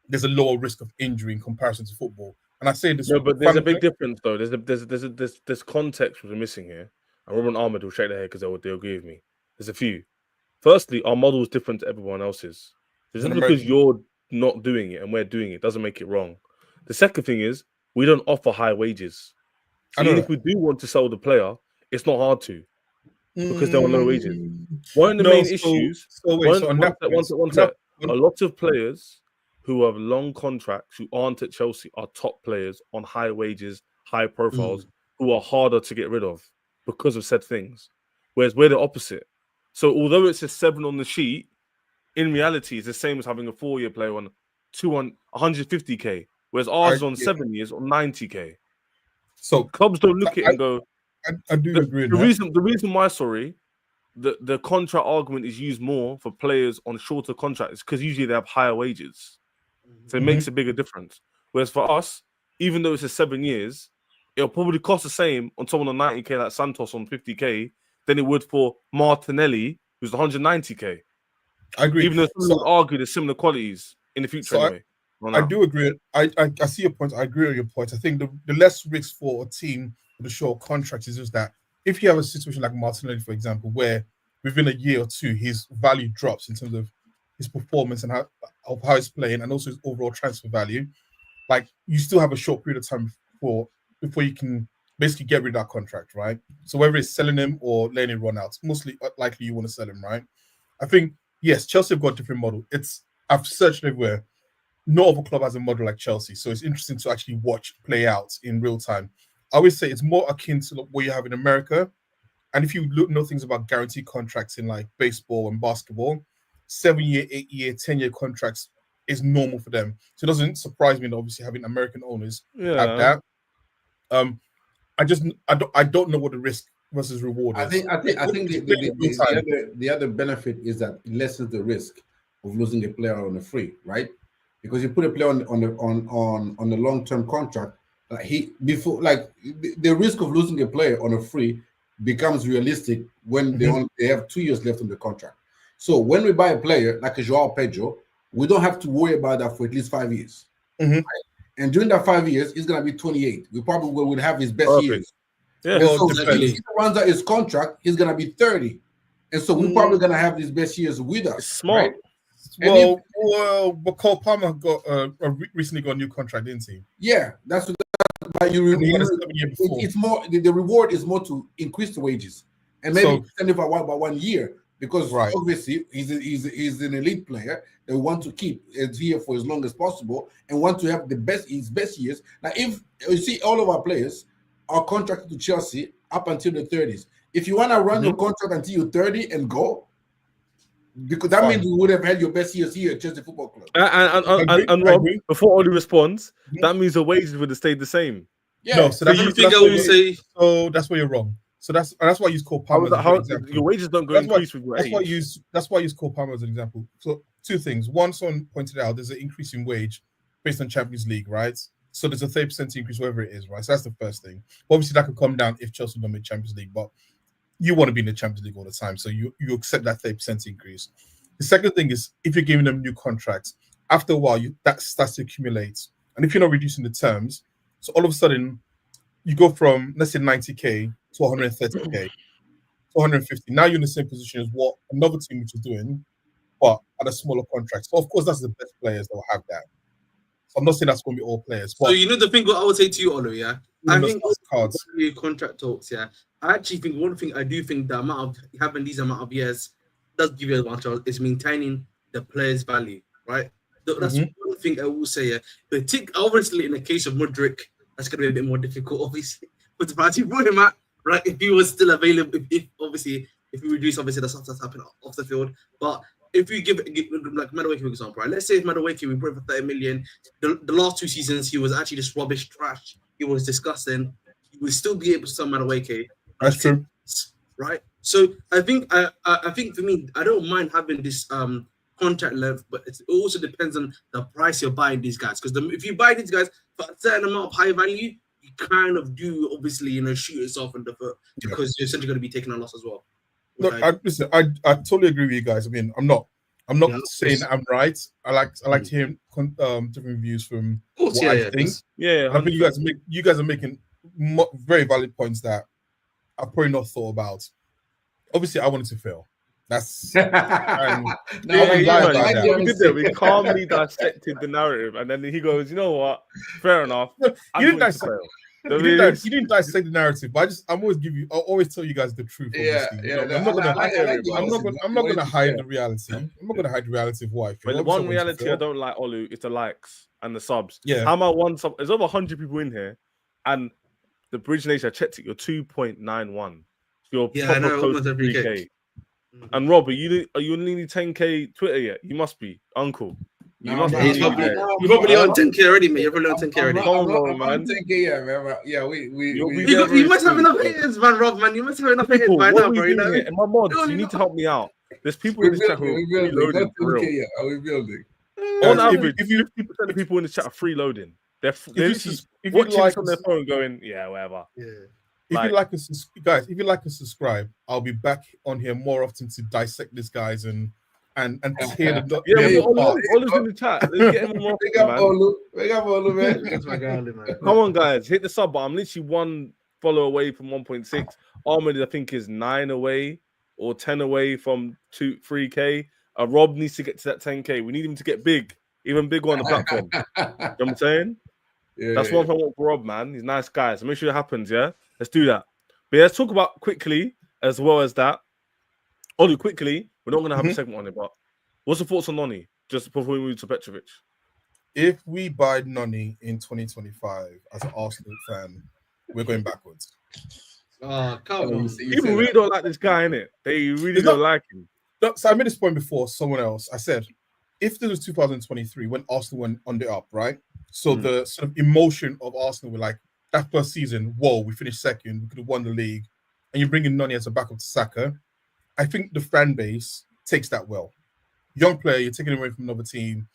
there's a lower risk of injury in comparison to football. And I say this. No, but there's a big difference though. There's context we're missing here. And Robin Ahmed will shake their head because they'll agree with me. There's a few. Firstly, our model is different to everyone else's. Just because you're not doing it and we're doing it doesn't make it wrong. The second thing is we don't offer high wages. So even if we do want to sell the player, it's not hard to because they're on low wages. One of the main issues. A lot of players who have long contracts who aren't at Chelsea are top players on high wages, high profiles, who are harder to get rid of because of said things. Whereas we're the opposite. So although it's a 7 on the sheet, in reality, it's the same as having a 4-year player on 150k, whereas ours is on 7 years on 90k. So clubs don't look at it and go. I do agree. The reason why, the contract argument is used more for players on shorter contracts because usually they have higher wages, so it makes a bigger difference. Whereas for us, even though it's a 7 years, it'll probably cost the same on someone on 90k like Santos on 50k than it would for Martinelli, who's 190k. I agree. Even though some would argue there's similar qualities in the future anyway. I do agree. I see your point. I agree on your point. I think the less risk for a team with a short contract is just that if you have a situation like Martinelli, for example, where within a year or two his value drops in terms of his performance and how he's playing and also his overall transfer value, like you still have a short period of time before you can basically get rid of that contract, right? So whether it's selling him or letting him run out, mostly likely you want to sell him, right? I think, yes, Chelsea have got a different model. I've searched everywhere. No other club has a model like Chelsea. So it's interesting to actually watch play out in real time. I always say it's more akin to what you have in America. And if you know things about guaranteed contracts in like baseball and basketball, 7-year, 8-year, 10-year contracts is normal for them. So it doesn't surprise me that obviously having American owners have that. I don't know what the risk versus reward is. I think the other benefit is that it lessens the risk of losing a player on a free, right? Because you put a player on a long-term contract, the risk of losing a player on a free becomes realistic when they have 2 years left on the contract. So when we buy a player like a Joao Pedro, we don't have to worry about that for at least 5 years. Right? And during that 5 years, he's going to be 28. We probably will have his best years. Yeah. So if he runs out his contract, he's going to be 30. And so we're probably going to have his best years with us. Smart. Right? But Cole Palmer recently got a new contract, didn't he? Yeah, that's what. But it's more. The reward is more to increase the wages and maybe extend it by 1 year because obviously he's an elite player that we want to keep here for as long as possible and want to have his best years. Now, if you see all of our players are contracted to Chelsea up until the 30s, if you want to run your contract until you're 30 and go. Because that means you would have had your best years here at Chelsea Football Club. And Rob, before Oli responds, that means the wages would have stayed the same. Yeah. No, so that's where you're wrong. So that's why I use Cole Palmer as an example. Your wages don't go increase with your age. That's why I use Cole Palmer as an example. So 2 things. One, someone pointed out there's an increase in wage based on Champions League, right? So there's a 30% increase, whatever it is, right? So that's the first thing. Obviously, that could come down if Chelsea don't make Champions League, but you want to be in the Champions League all the time, so you accept that 30% increase. The second thing is if you're giving them new contracts, after a while, that starts to accumulate. And if you're not reducing the terms, so all of a sudden, you go from, let's say, 90K to 130K, to 150. Now you're in the same position as what another team which is doing, but at a smaller contract. So, of course, that's the best players that will have that. So I'm not saying that's going to be all players. But so you know the thing what I would say to you, Olu, yeah? I think cards. Contract talks, yeah. I actually think one thing I do think the amount of having these amount of years does give you an advantage is maintaining the player's value, right? That's one thing I will say. Yeah. But obviously, in the case of Mudryk, that's going to be a bit more difficult, obviously. But the party brought him out, right? If he was still available, if we reduce, obviously, the stuff that's happening off the field. But if we give like Madueke, for example, right? Let's say if Madueke we brought him for 30 million, the last 2 seasons he was actually just rubbish, trash. He was disgusting. You will still be able to sell Madueke. That's true, right? So I think for me, I don't mind having this contract length, but it also depends on the price you're buying these guys. Because if you buy these guys for a certain amount of high value, you kind of do obviously shoot yourself in the foot because you're essentially going to be taking a loss as well. Look, I totally agree with you guys. I mean, I'm not saying I'm right. I like to hear different views from what I think. Yeah, I think you guys are making very valid points that I've probably not thought about. Obviously, I wanted to fail. That's we calmly dissected the narrative, and then he goes, "You know what? Fair enough." You didn't dissect the narrative, but I'll always tell you guys the truth. I'm not gonna hide the reality. I'm not gonna hide the reality of why. But the one reality I don't like, Olu, is the likes and the subs. Yeah. How about one sub? There's over 100 people in here, and the Bridge Nation, I checked it. You're 2.91. You're proper close to 3K. And Rob, are you nearly 10K Twitter yet? You must be, Uncle. You must be. You're probably on 10K already, mate. You're probably on 10K already. I'm on 10K, yeah, man. Yeah, you must have enough haters, man, Rob, man. You must have enough haters by now, bro. And my mods, you need to help me out. There's people in this chat who are freeloading. We're building. On average, 50% of people in the chat are freeloading. They're watching this on their phone going, yeah, whatever. Yeah. If you like us, guys, if you like us, subscribe. I'll be back on here more often to dissect these guys and hear the Olu's in the chat. Let's get him more. Big up Olu, man. That's my guy, man. Come on, guys, hit the sub. I'm literally 1 follow away from 1.6. Ahmed, I think, is 9 away or 10 away from 3K. Rob needs to get to that 10K. We need him to get big, even bigger on the platform. You know what I'm saying? Yeah, that's one thing I want for Rob, man. He's a nice guy. So make sure it happens, yeah? Let's do that. But yeah, let's talk about quickly as well as that. Olu, quickly, we're not going to have a segment on it, but what's the thoughts on Noni just before we move to Petrovic? If we buy Noni in 2025 as an Arsenal fan, we're going backwards. Oh, come on. People really don't like this guy, innit? They really don't like him. So I made this point before, someone else. I said, if this was 2023 when Arsenal went on the up, right? So the sort of emotion of Arsenal were like, that first season, whoa, we finished second, we could have won the league, and you bring in Noni as a backup to Saka. I think the fan base takes that well. Young player, you're taking him away from another team.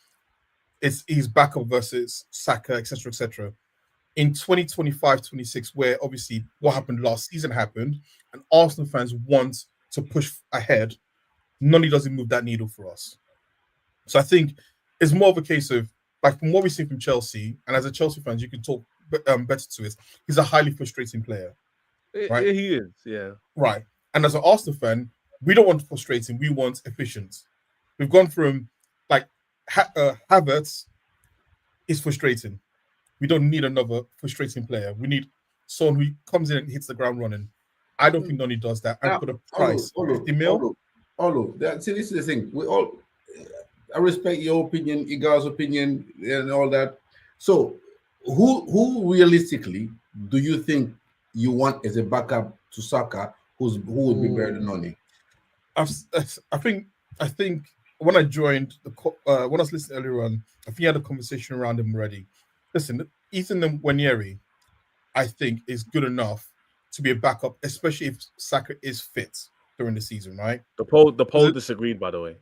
He's backup versus Saka, etc., etc. In 2025-26, where obviously what happened last season happened, and Arsenal fans want to push ahead, Noni doesn't move that needle for us. So I think it's more of a case of, like, from what we see from Chelsea, and as a Chelsea fan, you can talk better to it. He's a highly frustrating player, right? Yeah, he is. Yeah, right. And as an Arsenal fan, we don't want frustrating. We want efficient. We've gone from like Havertz is frustrating. We don't need another frustrating player. We need someone who comes in and hits the ground running. I don't think Noni does that. And for the price, 50 mil. See, this is the thing. I respect your opinion, Egal's opinion, and all that. So, who realistically do you think you want as a backup to Saka? Who would be better than Noni? I think when I joined when I was listening earlier on, I think you had a conversation around him already. Listen, Ethan Nwaneri, I think, is good enough to be a backup, especially if Saka is fit during the season, right? The poll disagreed, by the way.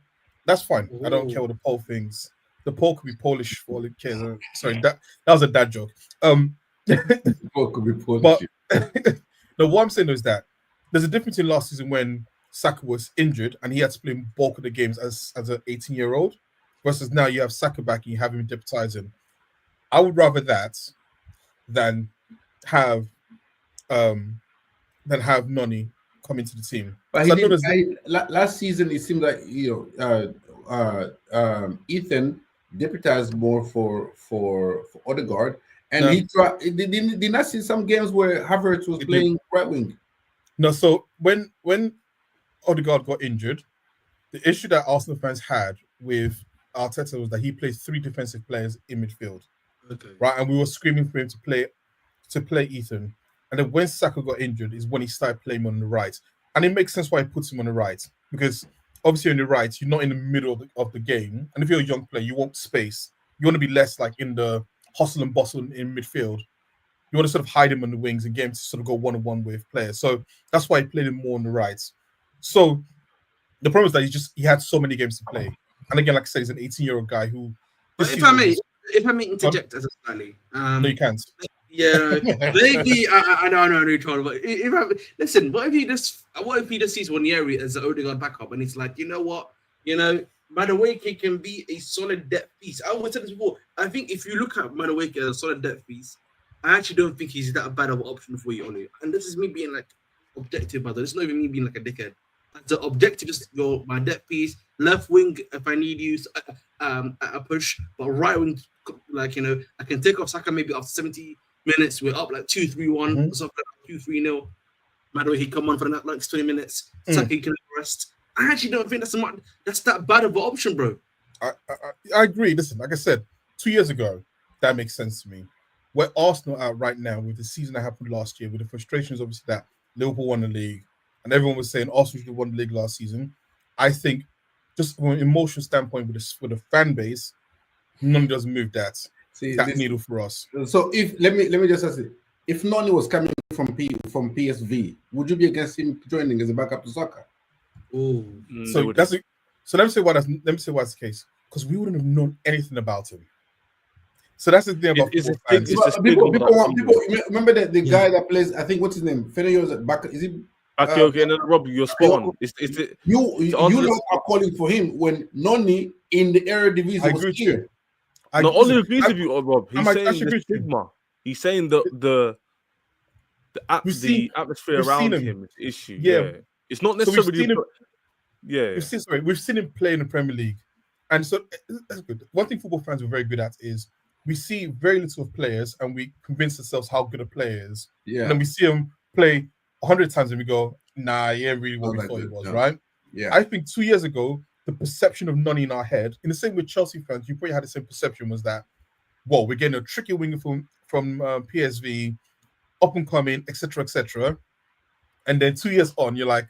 That's fine. I don't care what the poll thinks. The poll could be Polish for all it cares. Sorry, that was a dad joke. The poll could be Polish. But no, what I'm saying is that there's a difference in last season when Saka was injured and he had to play bulk of the games as an 18-year-old. versus now you have Saka back and you have him deputizing. I would rather that than have Noni come into the team. But last season it seemed like Ethan deputized more for Odegaard, and he tried. Did not see some games where Havertz was playing right wing. No, so when Odegaard got injured, the issue that Arsenal fans had with Arteta was that he plays 3 defensive players in midfield. Okay. Right, and we were screaming for him to play Ethan. And then when Saka got injured is when he started playing on the right. And it makes sense why he puts him on the right. Because obviously on the right, you're not in the middle of the game. And if you're a young player, you want space. You want to be less like in the hustle and bustle in midfield. You want to sort of hide him on the wings and get him to sort of go one-on-one with players. So that's why he played him more on the right. So the problem is that he had so many games to play. And again, like I said, he's an 18-year-old guy who... If I may interject as a slightly... no, you can't. Yeah, maybe I know you're trying, but listen, what if he just sees Wanyeri as an Odegaard backup, and it's like, you know what, Madueke can be a solid depth piece. I always said this before. I think if you look at Madueke as a solid depth piece, I actually don't think he's that bad of an option for you, Oli. And this is me being like objective, brother. It's not even me being like a dickhead. The objective is go my depth piece, left wing if I need you a push, but right wing, like I can take off Saka maybe after 70 minutes. We're up like 2-3-1 or something, 2-3-0. Matter he come on for the next 20 minutes. Saka he can rest. I actually don't think that's that bad of an option, bro. I agree. Listen, like I said, 2 years ago, that makes sense to me. Where Arsenal are right now with the season that happened last year, with the frustrations obviously that Liverpool won the league, and everyone was saying Arsenal should have won the league last season. I think, just from an emotional standpoint, with the fan base, none doesn't move that needle for us. So let me just ask you, if Noni was coming from PSV, would you be against him joining as a backup to Saka? Oh, so let me say why that's the case, because we wouldn't have known anything about him. So that's the thing about people remember that the guy that plays, I think, what's his name? Feneyo's back. Is he? Okay, Rob, you're spot on. You are calling for him when Noni in the Eredivisie was here. Not only agrees with you, Rob. He's saying the stigma. He's saying the atmosphere around him is the issue. Yeah, it's not necessarily. We've seen him play in the Premier League, and so that's good. One thing football fans are very good at is we see very little of players, and we convince ourselves how good a player is. Yeah, and then we see him play 100 times, and we go, "Nah, he ain't really what we thought he was." Right? Yeah, I think 2 years ago, the perception of Noni in our head, in the same with Chelsea fans, you probably had the same perception, was that, well, we're getting a tricky winger from PSV, up and coming, etc. And then 2 years on, you're like,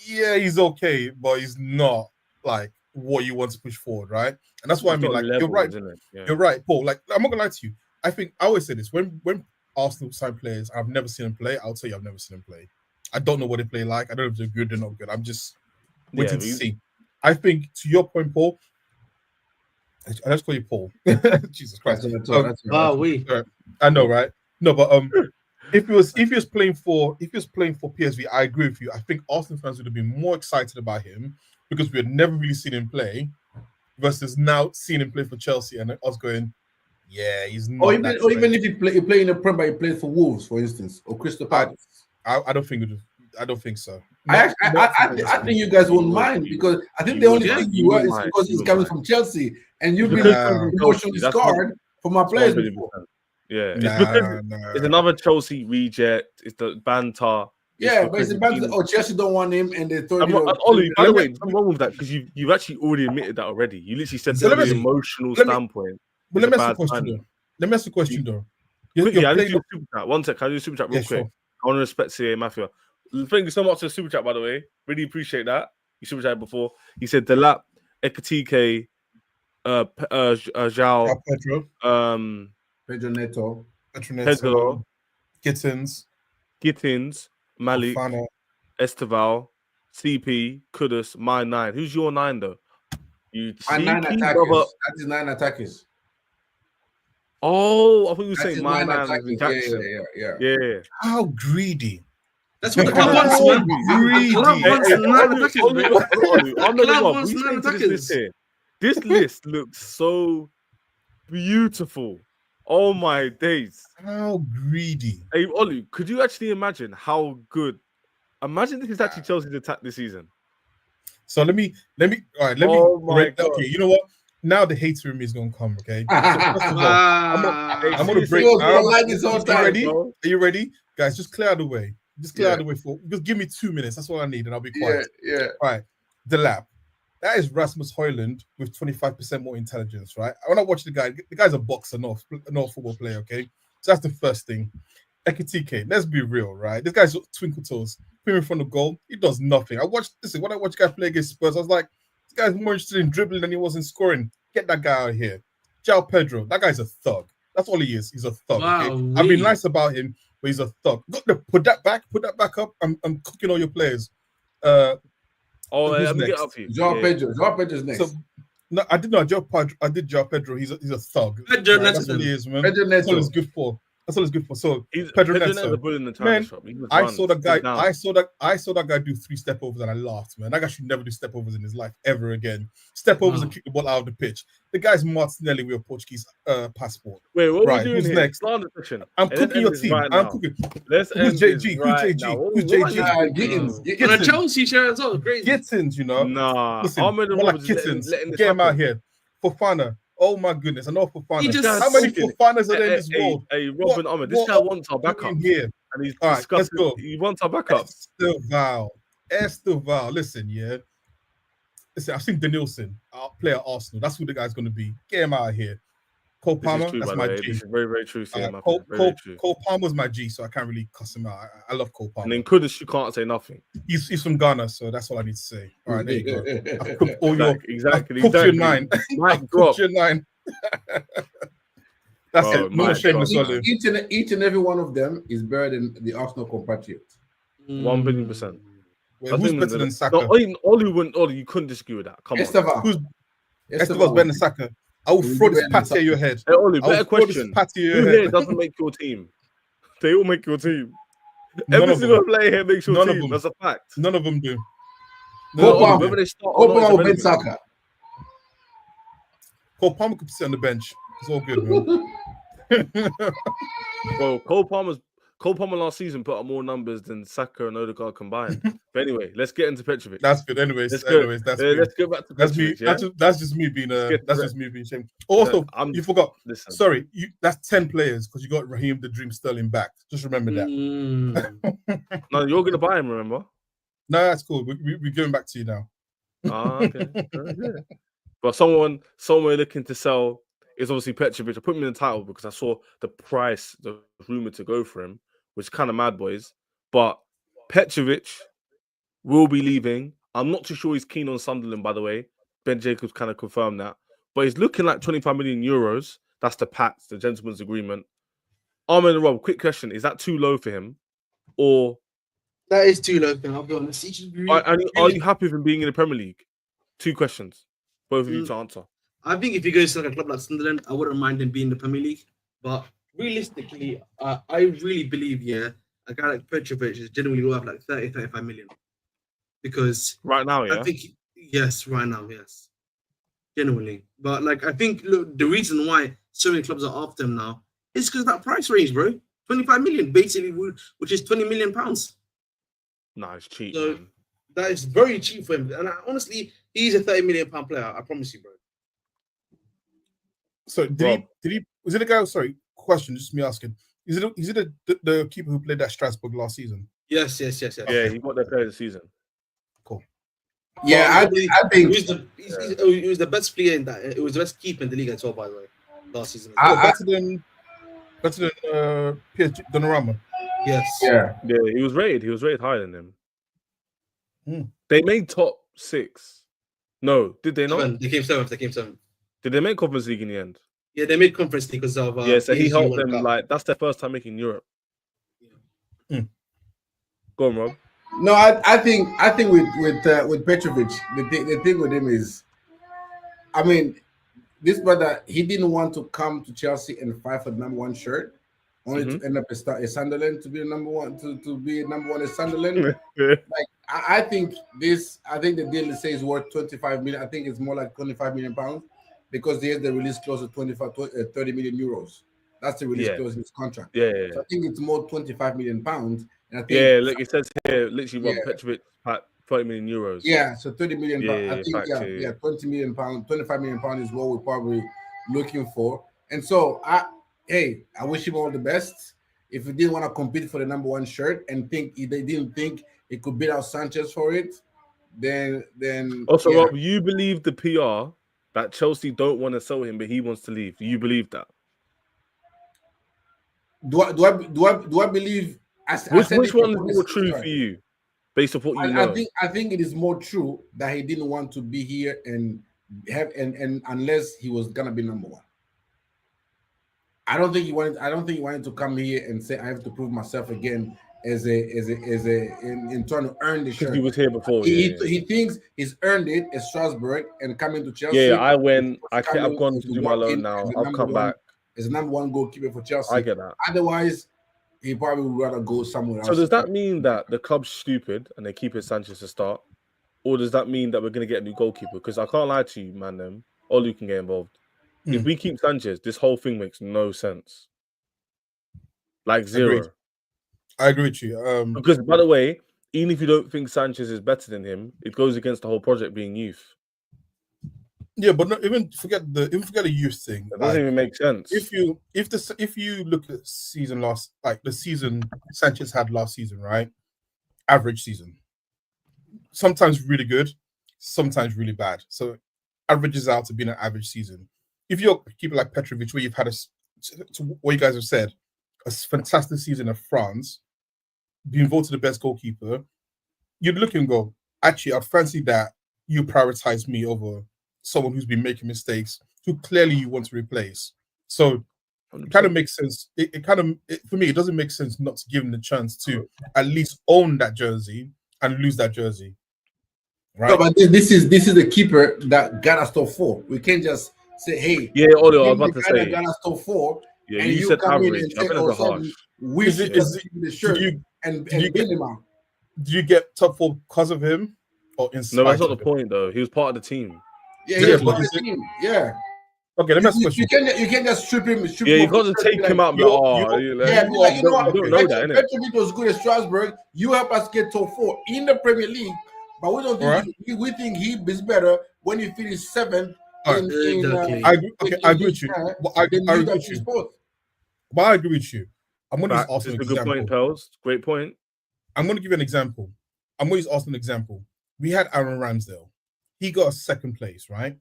yeah, he's okay, but he's not like what you want to push forward, right? And that's why I mean, like, you're right. You're right, Paul. Like, I'm not gonna lie to you. I always say this, when Arsenal sign players, I've never seen them play. I'll tell you, I've never seen them play. I don't know what they play like. I don't know if they're good or not good. I'm just waiting to see. I think, to your point, Paul, let's call you Paul. Jesus Christ. I know, right? No, but if he was playing for PSV, I agree with you. I think Arsenal fans would have been more excited about him because we had never really seen him play, versus now seeing him play for Chelsea and us going, yeah, he's not. Or even if he play in the Premier, he played for Wolves, for instance, or Crystal Palace. I don't think so. I think you guys won't mind, because I think the only thing you want is because he's coming from Chelsea and you've been emotionally scarred for my players before. Yeah, it's another Chelsea reject. It's the banter. Yeah, but it's the banter. Oh, Chelsea don't want him, and they throw him. Ollie, by the way, nothing wrong with that, because you've actually already admitted that already. You literally said from an emotional standpoint. But let me ask a question though. Quickly, I need to do a super chat. One sec, can I do a super chat real quick? Sure. I want to respect CA Mafia. Thank you so much for the super chat, by the way. Really appreciate that. You super chatted before. He said Delap, Ekatike, Joao Pedro, Pedro Neto, Gittins, Malik, Fana, Esteval, CP, Kudus, my 9. Who's your 9 though? My 9 attackers. That is 9 attackers. Oh, I thought you were saying my 9 Jackson. Yeah. How greedy. That's what the club wants, man. Greedy. I'm not This list looks so beautiful. Oh my days! How greedy! Hey, Ollie, could you actually imagine how good? Imagine this is actually Chelsea's attack this season. So let me. All right, let me. Okay, you know what? Now the hater in me is gonna come. Okay. So first of all, I'm gonna break. Are you ready, guys? Just clear out the way. Just give me 2 minutes. That's all I need, and I'll be quiet. Yeah. All right. The lap. That is Rasmus Højlund with 25% more intelligence, right? When I watch the guy's a boxer, not a football player. Okay, so that's the first thing. Ekitike, let's be real, right? This guy's twinkle toes. Put him in front of goal, he does nothing. When I watch guys play against Spurs, I was like, this guy's more interested in dribbling than he was in scoring. Get that guy out of here. Joao Pedro, that guy's a thug. That's all he is. He's a thug. Wow, okay? I've been nice about him, but he's a thug. Put that back up. I'm cooking all your players. Let me get up here. Joao Pedro's next. So, no, I did not. I did Joao Pedro. He's a thug. Pedro, right? That's what he is, man. That's all he's good for. So Pedro Neto, the bull in the man, shop. I saw that guy do 3 step overs and I laughed, man. That guy should never do step overs in his life ever again. Step overs and kick the ball out of the pitch. The guy's Martinelli with a Portuguese passport. Wait, what are we doing Who's here? Next? I'm cooking your team. I'm cooking. Let's Who's JG? Who's JG? Gittins. And a Chelsea shirt as well. Crazy. Gittins, you know. Nah. Listen, more like kittens. Get him out here. Fofana. Oh my goodness! I know Fofana. How many Fofanas are there in this world? Hey, Robin Ahmed. This guy wants our backup here, and he's all right. Let's go. He wants our backup. Esteval. Listen, yeah. Listen, I've seen Danielson, our player at Arsenal. That's who the guy's going to be. Get him out of here. Cole Palmer, that's my G. This is very, very true. Cole Palmer's my G, so I can't really cuss him out. I love Cole Palmer. And then Kudus, you can't say nothing. He's from Ghana, so that's all I need to say. All right, there you go. I've cooked all exactly. Your 9. Mic drop. Your 9. That's it. No shameless. Each and every one of them is better than the Arsenal compatriot. 1 billion %. Who's better than Saka? Ollie, you couldn't disagree with that. Come on. Esteval's better than Saka. I will throw this patty at your head. Hey, Ollie, better question. Who here doesn't make your team? They all make your team. Every single player here makes your team. That's a fact. None of them do. Cole Palmer will bench Saka. Cole Palmer could sit on the bench. It's all good, man. Well, Cole Palmer last season put up more numbers than Saka and Odegaard combined. But anyway, let's get into Petrovic. That's good. Anyways, that's good. Let's go back to Petrovic. That's just me being ashamed. Also, you forgot. Listen. Sorry, that's 10 players because you got Raheem the Dream Sterling back. Just remember that. No, you're gonna buy him. Remember? No, that's cool. We're going back to you now. Okay. But someone looking to sell is obviously Petrovic. I put him in the title because I saw the price, the rumor to go for him, which is kind of mad, boys. But Petrovic will be leaving. I'm not too sure he's keen on Sunderland, by the way. Ben Jacobs kind of confirmed that. But he's looking like 25 million euros. That's the pact, the gentleman's agreement. Ahmed and Rob, quick question. Is that too low for him? Or... That is too low for him, I'll be honest. Are you happy with him being in the Premier League? 2 questions. Both of you to answer. I think if he goes to like a club like Sunderland, I wouldn't mind him being in the Premier League. But realistically, I really believe, a guy like Petrovic is generally worth like 30, 35 million. Because right now, I think right now, yes. Genuinely. But like I think the reason why so many clubs are after him now is because of that price range, bro. 25 million, basically, which is 20 million pounds. No, it's cheap. So man. That is very cheap for him. And honestly, he's a 30 million pound player. I promise you, bro. So did he? Was it a guy? Sorry, question. Just me asking. Is it the keeper who played at Strasbourg last season? Yes. Yeah, he got that player of the season. Cool. Yeah, I think he was the best player in that. It was the best keeper in the league as well, by the way, last season. Better than PSG Donnarumma. Yes. Yeah. He was rated higher than him. They made top 6. No, did they not? They came 7th. Did they make Conference League in the end? Yeah, they made Conference League because of so he helped them. Like that's their first time making Europe. Yeah. Go on, Rob. No, I think with Petrovic, the thing with him is, I mean, this brother, he didn't want to come to Chelsea and fight for the #1 shirt, only to end up a Sunderland to be the #1 to be #1 at Sunderland. Like I think the deal says worth 25 million. I think it's more like 25 million pounds because there's the release clause of 30 million euros. That's the release clause in his contract. Yeah. So I think it's more 25 million pounds. And I think look, it says here literally what Petrovic at 30 million euros. Yeah, so 30 million pounds. I think 20 million pounds, 25 million pounds is what we're probably looking for. And so I wish him all the best. If he didn't want to compete for the #1 shirt and they didn't think he could beat out Sanchez for it, then also Rob, you believe the PR that Chelsea don't want to sell him, but he wants to leave. Do you believe that? Do I believe? Which one is more true for you, based on what you know? I think it is more true that he didn't want to be here and unless he was gonna be #1. I don't think he wanted to come here and say I have to prove myself again in trying to earn the shirt. He was here before. He thinks he's earned it at Strasbourg and coming to Chelsea. Yeah, I've gone to do my loan now. I've come back as #1 goalkeeper for Chelsea. I get that. Otherwise, he probably would rather go somewhere else. So does that mean that the club's stupid and they keep it Sanchez to start? Or does that mean that we're going to get a new goalkeeper? Because I can't lie to you, man, Olu can get involved. If we keep Sanchez, this whole thing makes no sense. Like zero. I agree with you. Because, by the way, even if you don't think Sanchez is better than him, it goes against the whole project being youth. Yeah, but not, even forget the youth thing. That doesn't even make sense. If you look at the season Sanchez had last season, right? Average season. Sometimes really good, sometimes really bad. So averages out to being an average season. If you're a keeper like Petrovic, where you've had what you guys have said, a fantastic season of France, being voted the best goalkeeper, you'd look and go, actually, I'd fancy that you prioritize me over someone who's been making mistakes, who clearly you want to replace. So it kind of makes sense. For me, it doesn't make sense not to give him the chance to at least own that jersey and lose that jersey. Right? No, but this is the keeper that got us top 4. We can't just say, hey, I was about to say, got us top 4. Yeah, and you said come average. in and say, oh, harsh. We should the shirt and bail him out. Did you get top 4 because of him? Or in no, that's not the point, though. He was part of the team. Yeah, he was part of the team. Yeah. Okay, let me ask a question. You can't just strip him. You can't just take him out. You know what? Petrovic was good at Strasbourg. You help us get top 4 in the Premier League, but we don't think we think he is better when he finished 7th. I agree with you. I agree with you. I'm going to use Arsenal example. Good point, Pels. Great point. I'm going to give you an example. I'm going to use Arsenal example. We had Aaron Ramsdale. He got a 2nd place, right?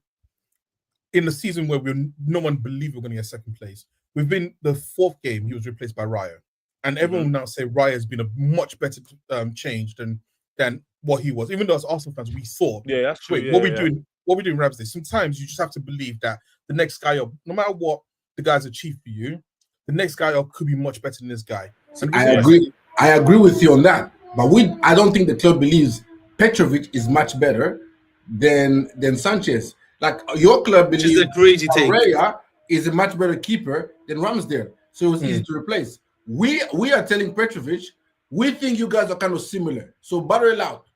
In the season where no one believed we were going to get 2nd place. We've been the 4th game, he was replaced by Raya. And everyone will now say Raya has been a much better change than what he was. Even though as Arsenal fans, we thought, that's true. Wait, what we doing Ramsdale? Sometimes you just have to believe that the next guy up, no matter what the guy's achieved for you, the next guy up could be much better than this guy. So I agree with you on that. But I don't think the club believes Petrovic is much better than Sanchez. Like your club believes Raya is a much better keeper than Ramsdale. So it was easy to replace. We are telling Petrovic, we think you guys are kind of similar. So battle it out.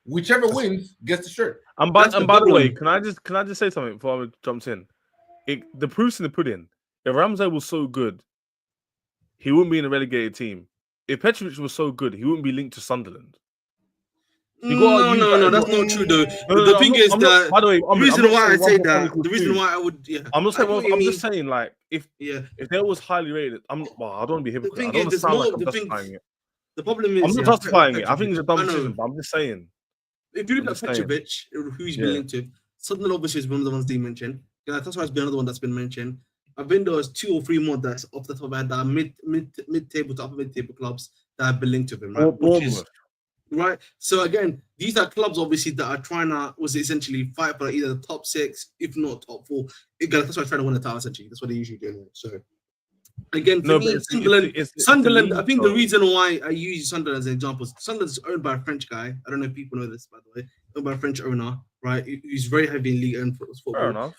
Whichever wins gets the shirt. And by the way, can I just say something before I jump in? The proof's in the pudding. If Ramsdale was so good, he wouldn't be in a relegated team. If Petrovic was so good, he wouldn't be linked to Sunderland. No, that's not true though. The thing is that the reason why I say that, the reason why I would, I'm not saying. I'm just saying, like, if there was highly rated, I don't want to be hypocritical. I don't want to sound like I'm justifying it. The problem is, I'm not justifying it. I think it's a dumb decision, but I'm just saying. If you look at Petrovic, who he's been linked to, Sunderland obviously is one of the ones they mentioned. Yeah, that's why it's been another one that's been mentioned. I think there was 2 or 3 more that's off the top of my head that are mid-table to upper mid-table clubs that have been linked to him, right? Right. So again, these are clubs obviously that are trying to essentially fight for either the top 6, if not top 4. That's why I'm trying to win the title essentially. That's what they usually do. So again, for me, Sunderland. I think the reason why I use Sunderland as an example is Sunderland is owned by a French guy. I don't know if people know this, by the way. Owned by a French owner, right? He's very heavy in league and football. Fair enough.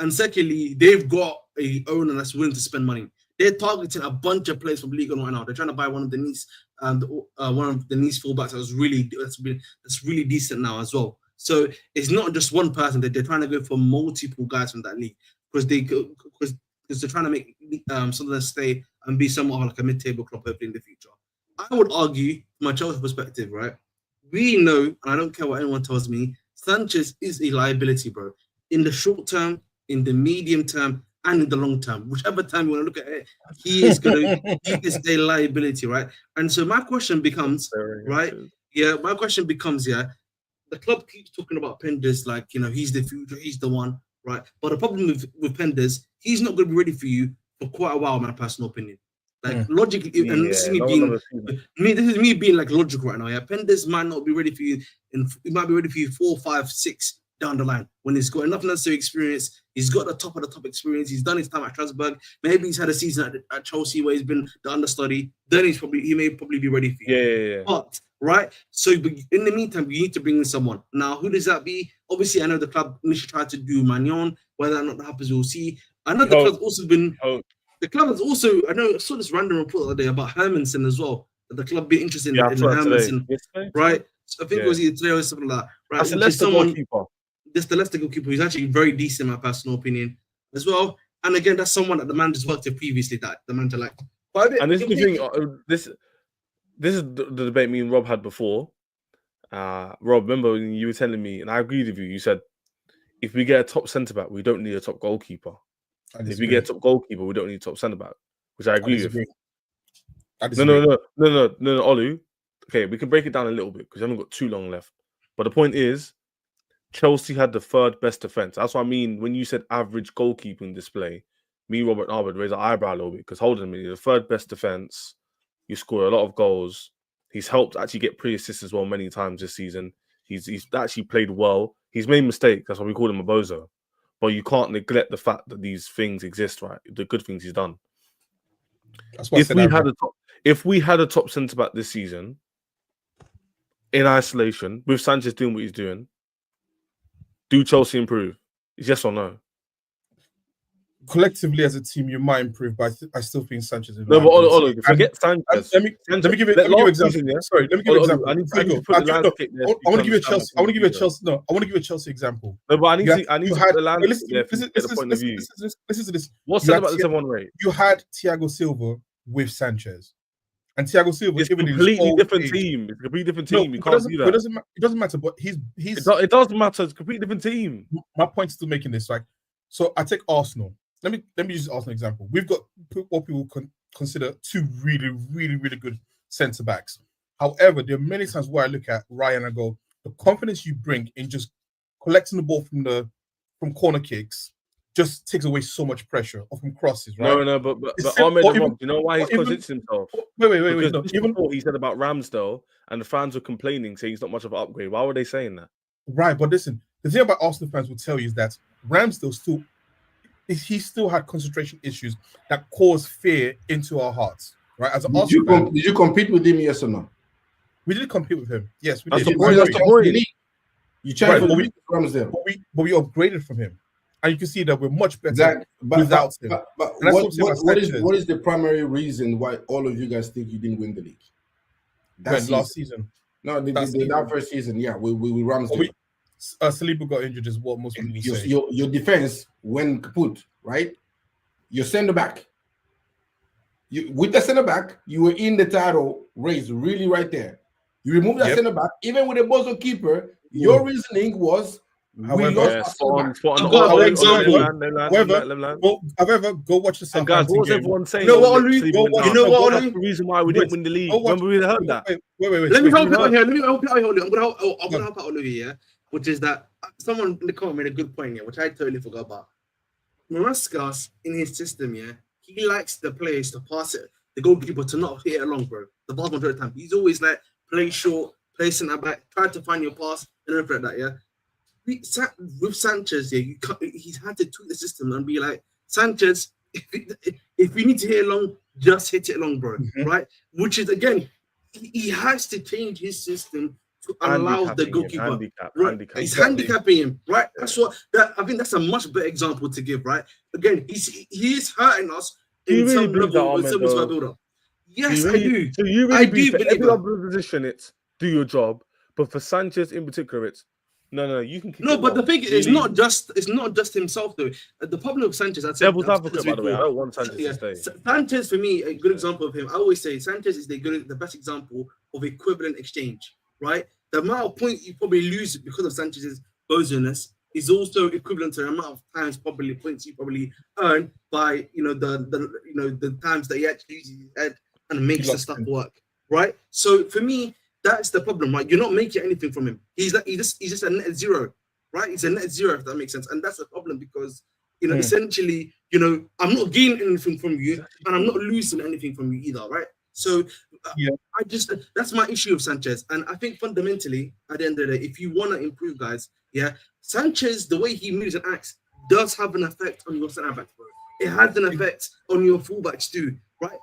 Secondly, they've got a owner that's willing to spend money. they're targeting a bunch of players from Ligue 1 right now. They're trying to buy one of the Nice fullbacks that's really decent now as well. So it's not just one person. They're trying to go for multiple guys from that league because they're trying to make Sunderland stay and be somewhat like a mid-table club hopefully in the future. I would argue, from a Chelsea perspective, right? We know, and I don't care what anyone tells me, Sanchez is a liability, bro. In the short term, in the medium term, and in the long term, whichever time you want to look at it, he is a liability, right? And so my question becomes, right? Yeah, my question becomes, the club keeps talking about Penders like, he's the future, he's the one, right? But the problem with Penders, he's not going to be ready for you for quite a while, in my personal opinion. Like logically, and this is me being like logical right now. Yeah, Penders might not be ready for you, and he might be ready for you 4, 5, 6 down the line when he's got enough necessary experience. He's got the top of the top experience. He's done his time at Strasbourg. Maybe he's had a season at Chelsea where he's been the understudy. Then he may probably be ready for you. Yeah. But right, so but in the meantime, you need to bring in someone. Now, who does that be? Obviously, I know the club initially tried to do Magnon. Whether or not that happens, we'll see. I know the club's also been. The club has also, I saw this random report the other day about Hermansen as well. That the club be interested in Hermansen, right? So I think it was either today or something like that. Right? That's the Leicester goalkeeper. This the Leicester goalkeeper who's actually very decent in my personal opinion as well. And again, that's someone that the manager's worked with previously that the manager liked. And this is the thing. This is the debate me and Rob had before. Rob, remember when you were telling me, and I agreed with you. You said if we get a top centre back, we don't need a top goalkeeper. If we get a top goalkeeper, we don't need a top centre back, which I agree with. No, Olu. Okay, we can break it down a little bit because we haven't got too long left. But the point is, Chelsea had the third best defense. That's what I mean when you said average goalkeeping display. Me, Robert, and Ahmed raised our eyebrow a little bit because hold on a minute, the third best defense. You score a lot of goals. He's helped actually get pre-assists as well many times this season. He's actually played well. He's made mistakes. That's why we call him a bozo. But you can't neglect the fact that these things exist, right? The good things he's done. That's what if we had a top centre back this season, in isolation, with Sanchez doing what he's doing, do Chelsea improve? Yes or no? Collectively as a team, you might improve, but I still think Sanchez is. No, but forget Sanchez. Let me give you an example. Sorry, let me give you an example. I want to give you a Chelsea. I want to give you a Chelsea. No, I want to give you a Chelsea example. No, but I need to put the landscape there to get the point of view. Listen to this. What's said about the 7-1 rate? You had Thiago Silva with Sanchez, and Thiago Silva is a completely different team. It's a completely different team. You can't do that. It doesn't matter. But he's. It does matter. It's a completely different team. My point is still making this. Like, so I take Arsenal. Let me use Arsenal example. We've got what people consider two really, really, really good centre backs. However, there are many times where I look at Ryan and I go, the confidence you bring in just collecting the ball from corner kicks just takes away so much pressure or from crosses, right? No, but Ahmed, do you know why he's convinced himself? Wait. No, even what he said about Ramsdale and the fans were complaining, saying he's not much of an upgrade. Why were they saying that? Right, but listen, the thing about Arsenal fans will tell you is that Ramsdale still had concentration issues that caused fear into our hearts, right? As an Arsenal fan, did you compete with him, yes or no? We did compete with him. Yes, we did. That's the point. You tried to beat Ramsdale. But we upgraded from him. And you can see that we're much better without him. But what is the primary reason why all of you guys think you didn't win the league? Last season. No, that first season, yeah, we Ramsdale. Saliba got injured is what most people say. Your defense, when kaput, right? Your centre back. With the centre back, you were in the title race, really right there. You remove that centre back, even with a bozo keeper. Your reasoning was we lost our However, go watch the Southampton guys, what was everyone saying? You know what? That's the reason why we didn't win the league. Remember we heard that. Wait. Let me help out here. I'm gonna help out Olu here. Which is that someone in the comment made a good point here, which I totally forgot about. Marascas, in his system, he likes the players to pass it, the goalkeeper to not hit it along, bro. The vast majority of the time. He's always like, play short, play centre back, try to find your pass, and everything like that, With Sanchez, he's had to tweak the system and be like, Sanchez, if you need to hit it long, just hit it long, bro, right? Which is, again, he has to change his system to allow the goalkeeper. He's handicapping him, right? I think that's a much better example to give, right? Again, he is hurting us in really some believe that, level, Ahmed, some sort of though? build-up. Yes, I do. So you really I believe do for believe every that. other position, it's do your job, but for Sanchez in particular, it's no, you can kick No, it but the long. thing is, it's not just himself though. The problem with Sanchez, I've said Devil's this advocate, by the way. I before. don't want Sanchez to stay. Sanchez, for me, a good example of him. I always say Sanchez is the best example of equivalent exchange, right? The amount of points you probably lose because of Sanchez's boziness is also equivalent to the amount of times probably points you probably earn by the times that he actually uses his head and makes the stuff work, right? So for me, that's the problem, right? You're not making anything from him. He's just a net zero, right? He's a net zero, if that makes sense. And that's the problem because, essentially, I'm not gaining anything from you and I'm not losing anything from you either, right? So that's my issue with Sanchez. And I think fundamentally, at the end of the day, if you want to improve, guys, Sanchez, the way he moves and acts does have an effect on your centre backs, bro. It has an effect on your fullbacks too, right?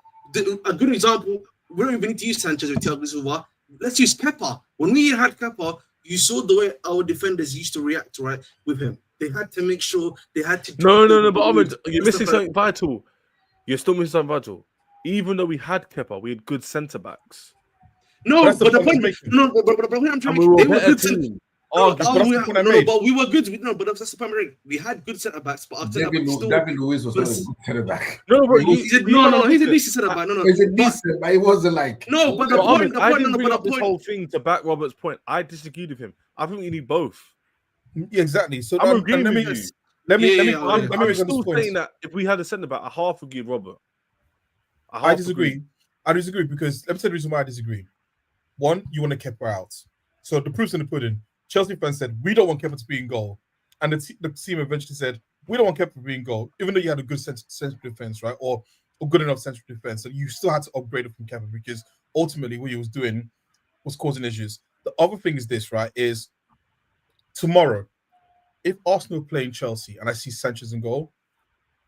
A good example, we don't even need to use Sanchez with Thiago Silva. Let's use Kepa. When we had Kepa, you saw the way our defenders used to react, right, with him. They had to make sure they had to. No, but Ahmed, you're missing something vital. You're still missing something vital. Even though we had Kepa, we had good centre backs. No, but the point I'm trying to make, they were good team. But we were good. No, but that's the point. We had good centre backs, but our centre backs still. David Luiz was not a good centre back. No, bro, he's a decent centre back. No, he's a decent, but he wasn't like. No, but the point. I didn't bring up this whole thing to back Robert's point. I disagreed with him. I think we need both. Yeah, exactly. So I'm agreeing with you. I'm still saying that if we had a centre back, a half would give Robert. I disagree. I disagree because let me tell you the reason why I disagree. One, you want to Kepa out. So the proof's in the pudding. Chelsea fans said, we don't want Kepa to be in goal. And the team eventually said, we don't want Kepa to be in goal, even though you had a good central defense, right? Or good enough central defense. So you still had to upgrade it from Kepa because ultimately what he was doing was causing issues. The other thing is this, right? Is tomorrow, if Arsenal play in Chelsea and I see Sanchez in goal,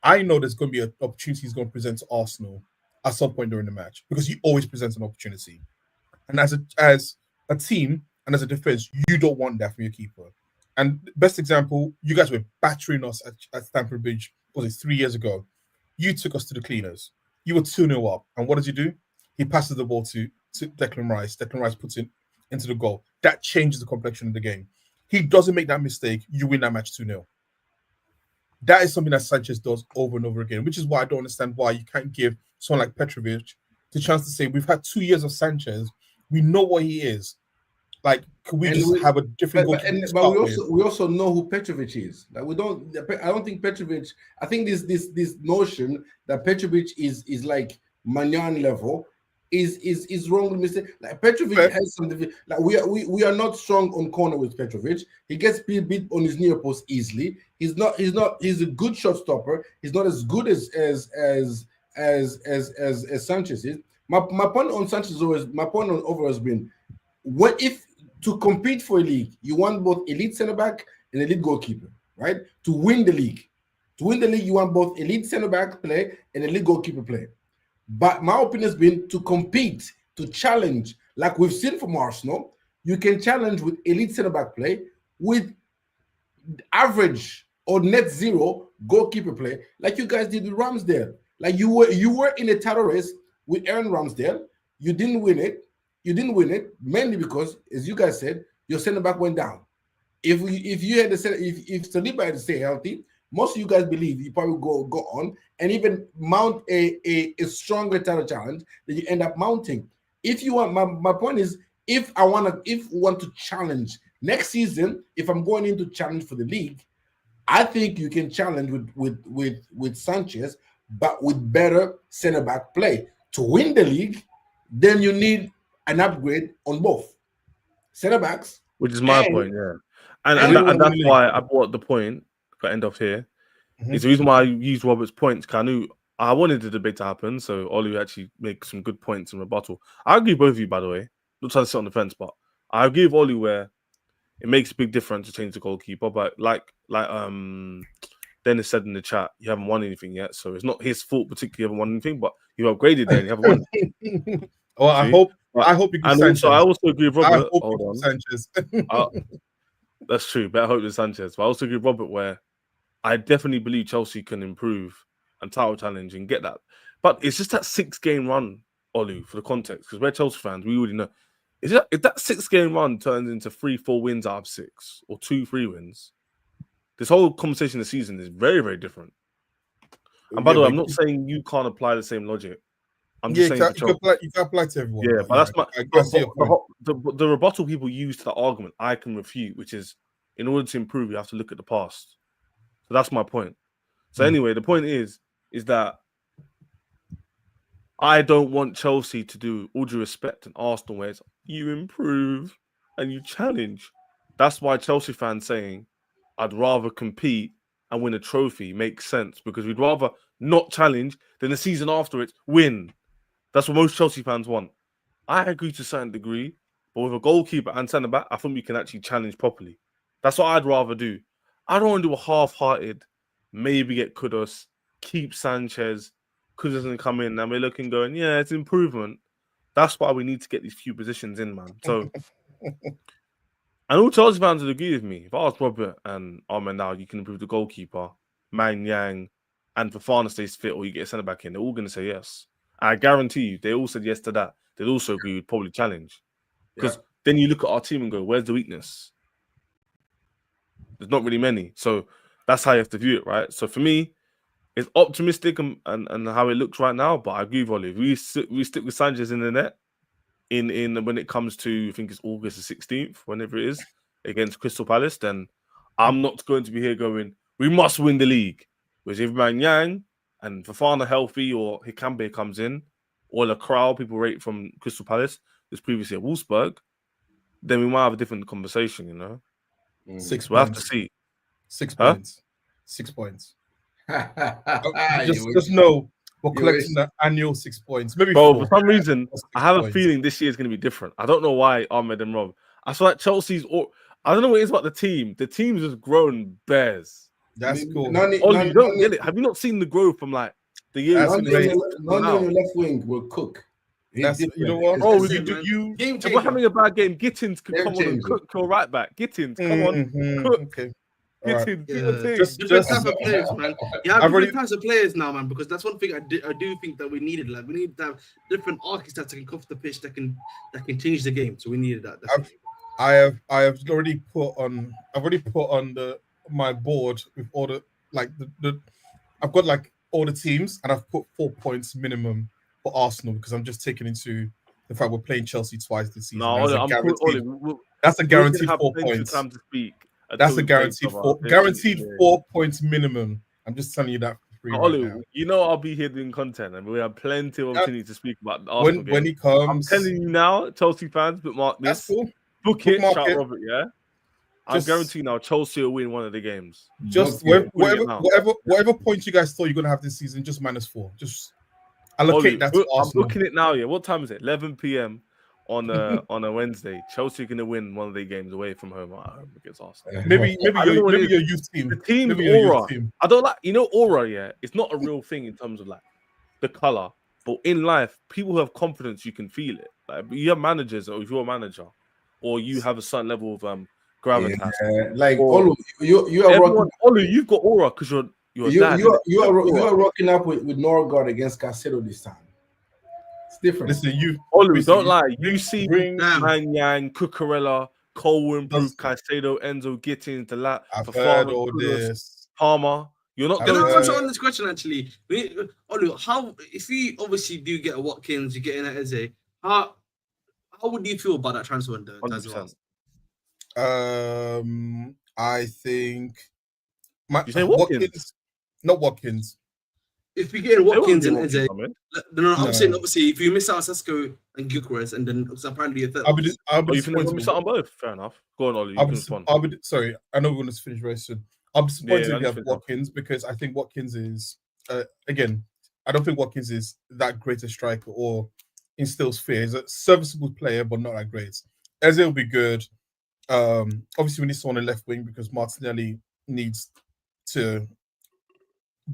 I know there's going to be an opportunity he's going to present to Arsenal at some point during the match because he always presents an opportunity. And as a team and as a defense, you don't want that from your keeper. And best example, you guys were battering us at Stamford Bridge, was it 3 years ago? You took us to the cleaners. You were 2-0 up. And what did you do? He passes the ball to Declan Rice. Declan Rice puts it into the goal. That changes the complexion of the game. He doesn't make that mistake. You win that match 2-0. That is something that Sanchez does over and over again, which is why I don't understand why you can't give someone like Petrovic the chance to say, we've had 2 years of Sanchez. We know what he is. Like, could we have a different but we also know who Petrovic is. Like I don't think Petrovic. I think this notion that Petrovic is like Magnan level is wrong. Mistake. Like Petrovic has something. Like we are not strong on corner with Petrovic. He gets beat on his near post easily. He's a good shot stopper. He's not as good as Sanchez is. My point on Sanchez has been, what if to compete for a league, you want both elite centre back and elite goalkeeper, right? To win the league, you want both elite centre back play and elite goalkeeper play. But my opinion has been to compete, to challenge, like we've seen from Arsenal. You can challenge with elite centre back play, with average or net zero goalkeeper play, like you guys did with Ramsdale. Like you were in a title race with Aaron Ramsdale. You didn't win it. You didn't win it mainly because, as you guys said, your centre back went down. If Saliba had to stay healthy, most of you guys believe you probably go on and even mount a stronger title challenge that you end up mounting. If you want, my point is, if we want to challenge next season, if I'm going into challenge for the league, I think you can challenge with Sanchez, but with better centre back play to win the league. Then you need an upgrade on both centre backs, which is my point, yeah. And that's why I brought the point. Got end off here. It's the reason why I used Robert's points. Because I knew I wanted the debate to happen, so Ollie actually make some good points in rebuttal. I agree with both of you, by the way. Not trying to sit on the fence, but I agree with Ollie where it makes a big difference to change the goalkeeper. But like Dennis said in the chat, you haven't won anything yet, so it's not his fault particularly. You haven't won anything, but you upgraded then. You haven't won. Well, I hope you can. And also, I also agree with Robert. Hold on, Sanchez. That's true, but I hope it's Sanchez. But I also agree with Robert where I definitely believe Chelsea can improve and title challenge and get that. But it's just that 6-game run, Olu, for the context, because we're Chelsea fans, we already know. If that 6-game run turns into 3-4 wins out of 6 or 2-3 wins, this whole conversation this season is very, very different. And by the way, I'm not saying you can't apply the same logic. I'm just saying you can apply to everyone. Yeah, but that's the rebuttal people use to the argument I can refute, which is in order to improve, you have to look at the past. So that's my point. So anyway, the point is that I don't want Chelsea to do, all due respect, and Arsenal where it's you improve and you challenge. That's why Chelsea fans saying I'd rather compete and win a trophy makes sense, because we'd rather not challenge than the season after it win. That's what most Chelsea fans want. I agree to a certain degree, but with a goalkeeper and centre back, I think we can actually challenge properly. That's what I'd rather do. I don't want to do a half-hearted, maybe get Kudus, keep Sanchez, Kudus doesn't come in, and we're looking going, yeah, it's improvement. That's why we need to get these few positions in, man. So, and all Chelsea fans would agree with me. If I ask Robert and Ahmed now, you can improve the goalkeeper, Man Yang, and Fofana stays fit, or you get a centre back in, they're all going to say yes. I guarantee you, they all said yes to that. They'd also agree with probably challenge. Because then you look at our team and go, where's the weakness? There's not really many. So that's how you have to view it, right? So for me, it's optimistic and how it looks right now, but I agree with Olive. We stick with Sanchez in the net in when it comes to, I think it's August the 16th, whenever it is, against Crystal Palace, then I'm not going to be here going, we must win the league. Whereas if Man Yang and Fofana healthy, or Hikambe comes in, or the crowd people rate from Crystal Palace, was previously at Wolfsburg, then we might have a different conversation, you know? 6 We'll points. have to see. 6 points. 6 points. just know we're collecting the annual 6 points. Maybe for some reason, I have a feeling this year is going to be different. I don't know why, Ahmed and Rob. I feel like Chelsea's, I don't know what it is about the team. The team's just grown bears. That's cool. You don't get it. Have you not seen the growth from like the years? Noni on the left wing will cook. That's, you know what? Oh, if we're having a bad game, Gittins could come on and cook your right back. Gittins, come on, cook. Okay. Gittins, different type of players, man. You have different types of players now, man. Because that's one thing I do think that we needed. Like we need to have different architects that can come off the pitch that can change the game. So we needed that. I have already put on. I've already put on my board with all the I've got like all the teams, and I've put 4 points minimum for Arsenal because I'm just taking into the fact we're playing Chelsea twice this season. That's a guaranteed 4 points. Time to speak. That's a guaranteed 4 points minimum. I'm just telling you that for free right now. You know I'll be here doing content, and we have plenty of opportunity to speak about the Arsenal game. When he comes, I'm telling you now, Chelsea fans, bookmark this. That's cool. Book it, shout Robert, yeah? I'm guaranteeing now Chelsea will win one of the games. Just whatever points you guys thought you're gonna have this season, just -4. Just allocate that to Arsenal. I'm booking it now, yeah. What time is it? 11 p.m. on a Wednesday. Chelsea are gonna win one of the games away from home at home against Arsenal. Maybe your youth team. The team's aura. I don't like, aura, yeah. It's not a real thing in terms of like the color, but in life, people who have confidence, you can feel it. Like you have managers, or if you're a manager, or you have a certain level of gravitas. Yeah, like Olu, you are rocking. Olu, you've got aura because you are rocking up with Norgard against Caicedo this time. It's different. Listen, Olu, don't lie. You see Man Yang, Cucurella, Cole improve, Caicedo, Enzo, Gittins, Delat, this. Palmer. You're not going to answer on this question actually. Olu, how if you obviously do get a Watkins, you get in a Eze, how would you feel about that transfer? I think you say Watkins? Not Watkins. If we get Watkins and Eze, I'm saying obviously if you miss out Sesko and Gyökeres, and then apparently a third. You think miss out on both? Fair enough. Go on, Ollie. Sorry, I know we're going to finish very soon. I'm disappointed if you have Watkins because I think Watkins is again. I don't think Watkins is that great a striker or instills fear. He's a serviceable player, but not that great. Eze will be good. Obviously, we need someone on the left wing because Martinelli needs to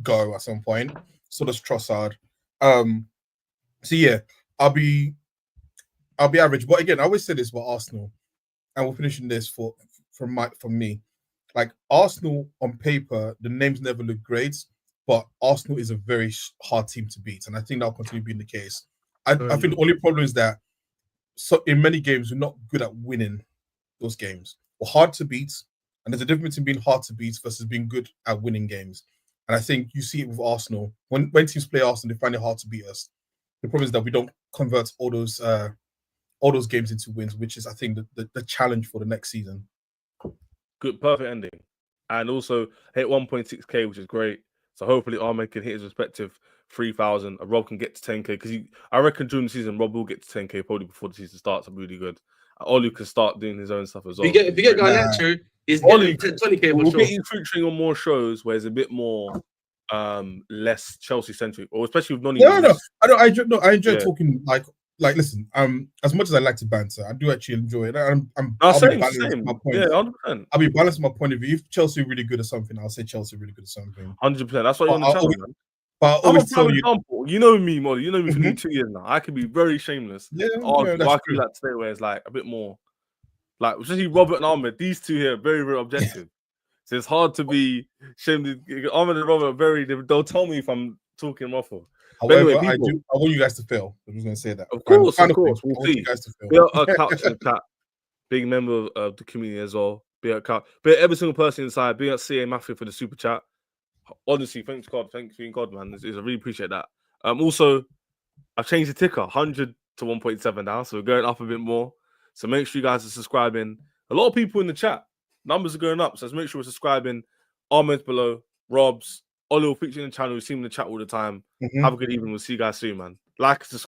go at some point. So does Trossard. So yeah, I'll be average. But again, I always say this about Arsenal, and we're finishing this from me. Like Arsenal on paper, the names never look great, but Arsenal is a very hard team to beat, and I think that'll continue being the case. I think the only problem is that in many games we're not good at winning those games. We're hard to beat, and there's a difference in being hard to beat versus being good at winning games. And I think you see it with Arsenal. When teams play Arsenal, they find it hard to beat us. The problem is that we don't convert all those games into wins, which is, I think, the challenge for the next season. Good, perfect ending. And also hit 1.6k, which is great. So hopefully Ahmed can hit his respective 3,000. And Rob can get to 10k, because I reckon during the season Rob will get to 10k probably before the season starts. I'm really good. Olu can start doing his own stuff as well. If you get Garnacho, he's getting 20k for we'll sure. get you featuring on more shows where it's a bit more less Chelsea centric, or especially with Noni. I enjoy talking like listen, as much as I like to banter, I do actually enjoy it. I'll be balancing my point. Yeah, 100%. I'll be balancing my point of view. If Chelsea are really good at something, I'll say Chelsea are really good at something. 100%. That's why you're on the channel, man. But I'm a prime example. You know me, Molly. You know me for nearly 2 years now. I can be very shameless. Yeah, I feel like today where it's like a bit more, like especially Robert and Ahmed. These two here are very, very objective. So it's hard to be shameless. Ahmed and Robert are very. They'll tell me if I'm talking awful. However, anyway, I want you guys to fail. I'm just going to say that. Of course. We'll see. You guys to fail. Be a couch and cat. Big member of the community as well. Be a couch. Be every single person inside. Be at CA Matthew for the super chat. Honestly, thanks God. Thanks God, man. I really appreciate that. Also, I've changed the ticker 100 to 1.7 now, so we're going up a bit more. So make sure you guys are subscribing. A lot of people in the chat. Numbers are going up, so let's make sure we're subscribing. Ahmed's below. Rob's. Olu will feature in the channel. We see him in the chat all the time. Have a good evening. We'll see you guys soon, man. Like, subscribe.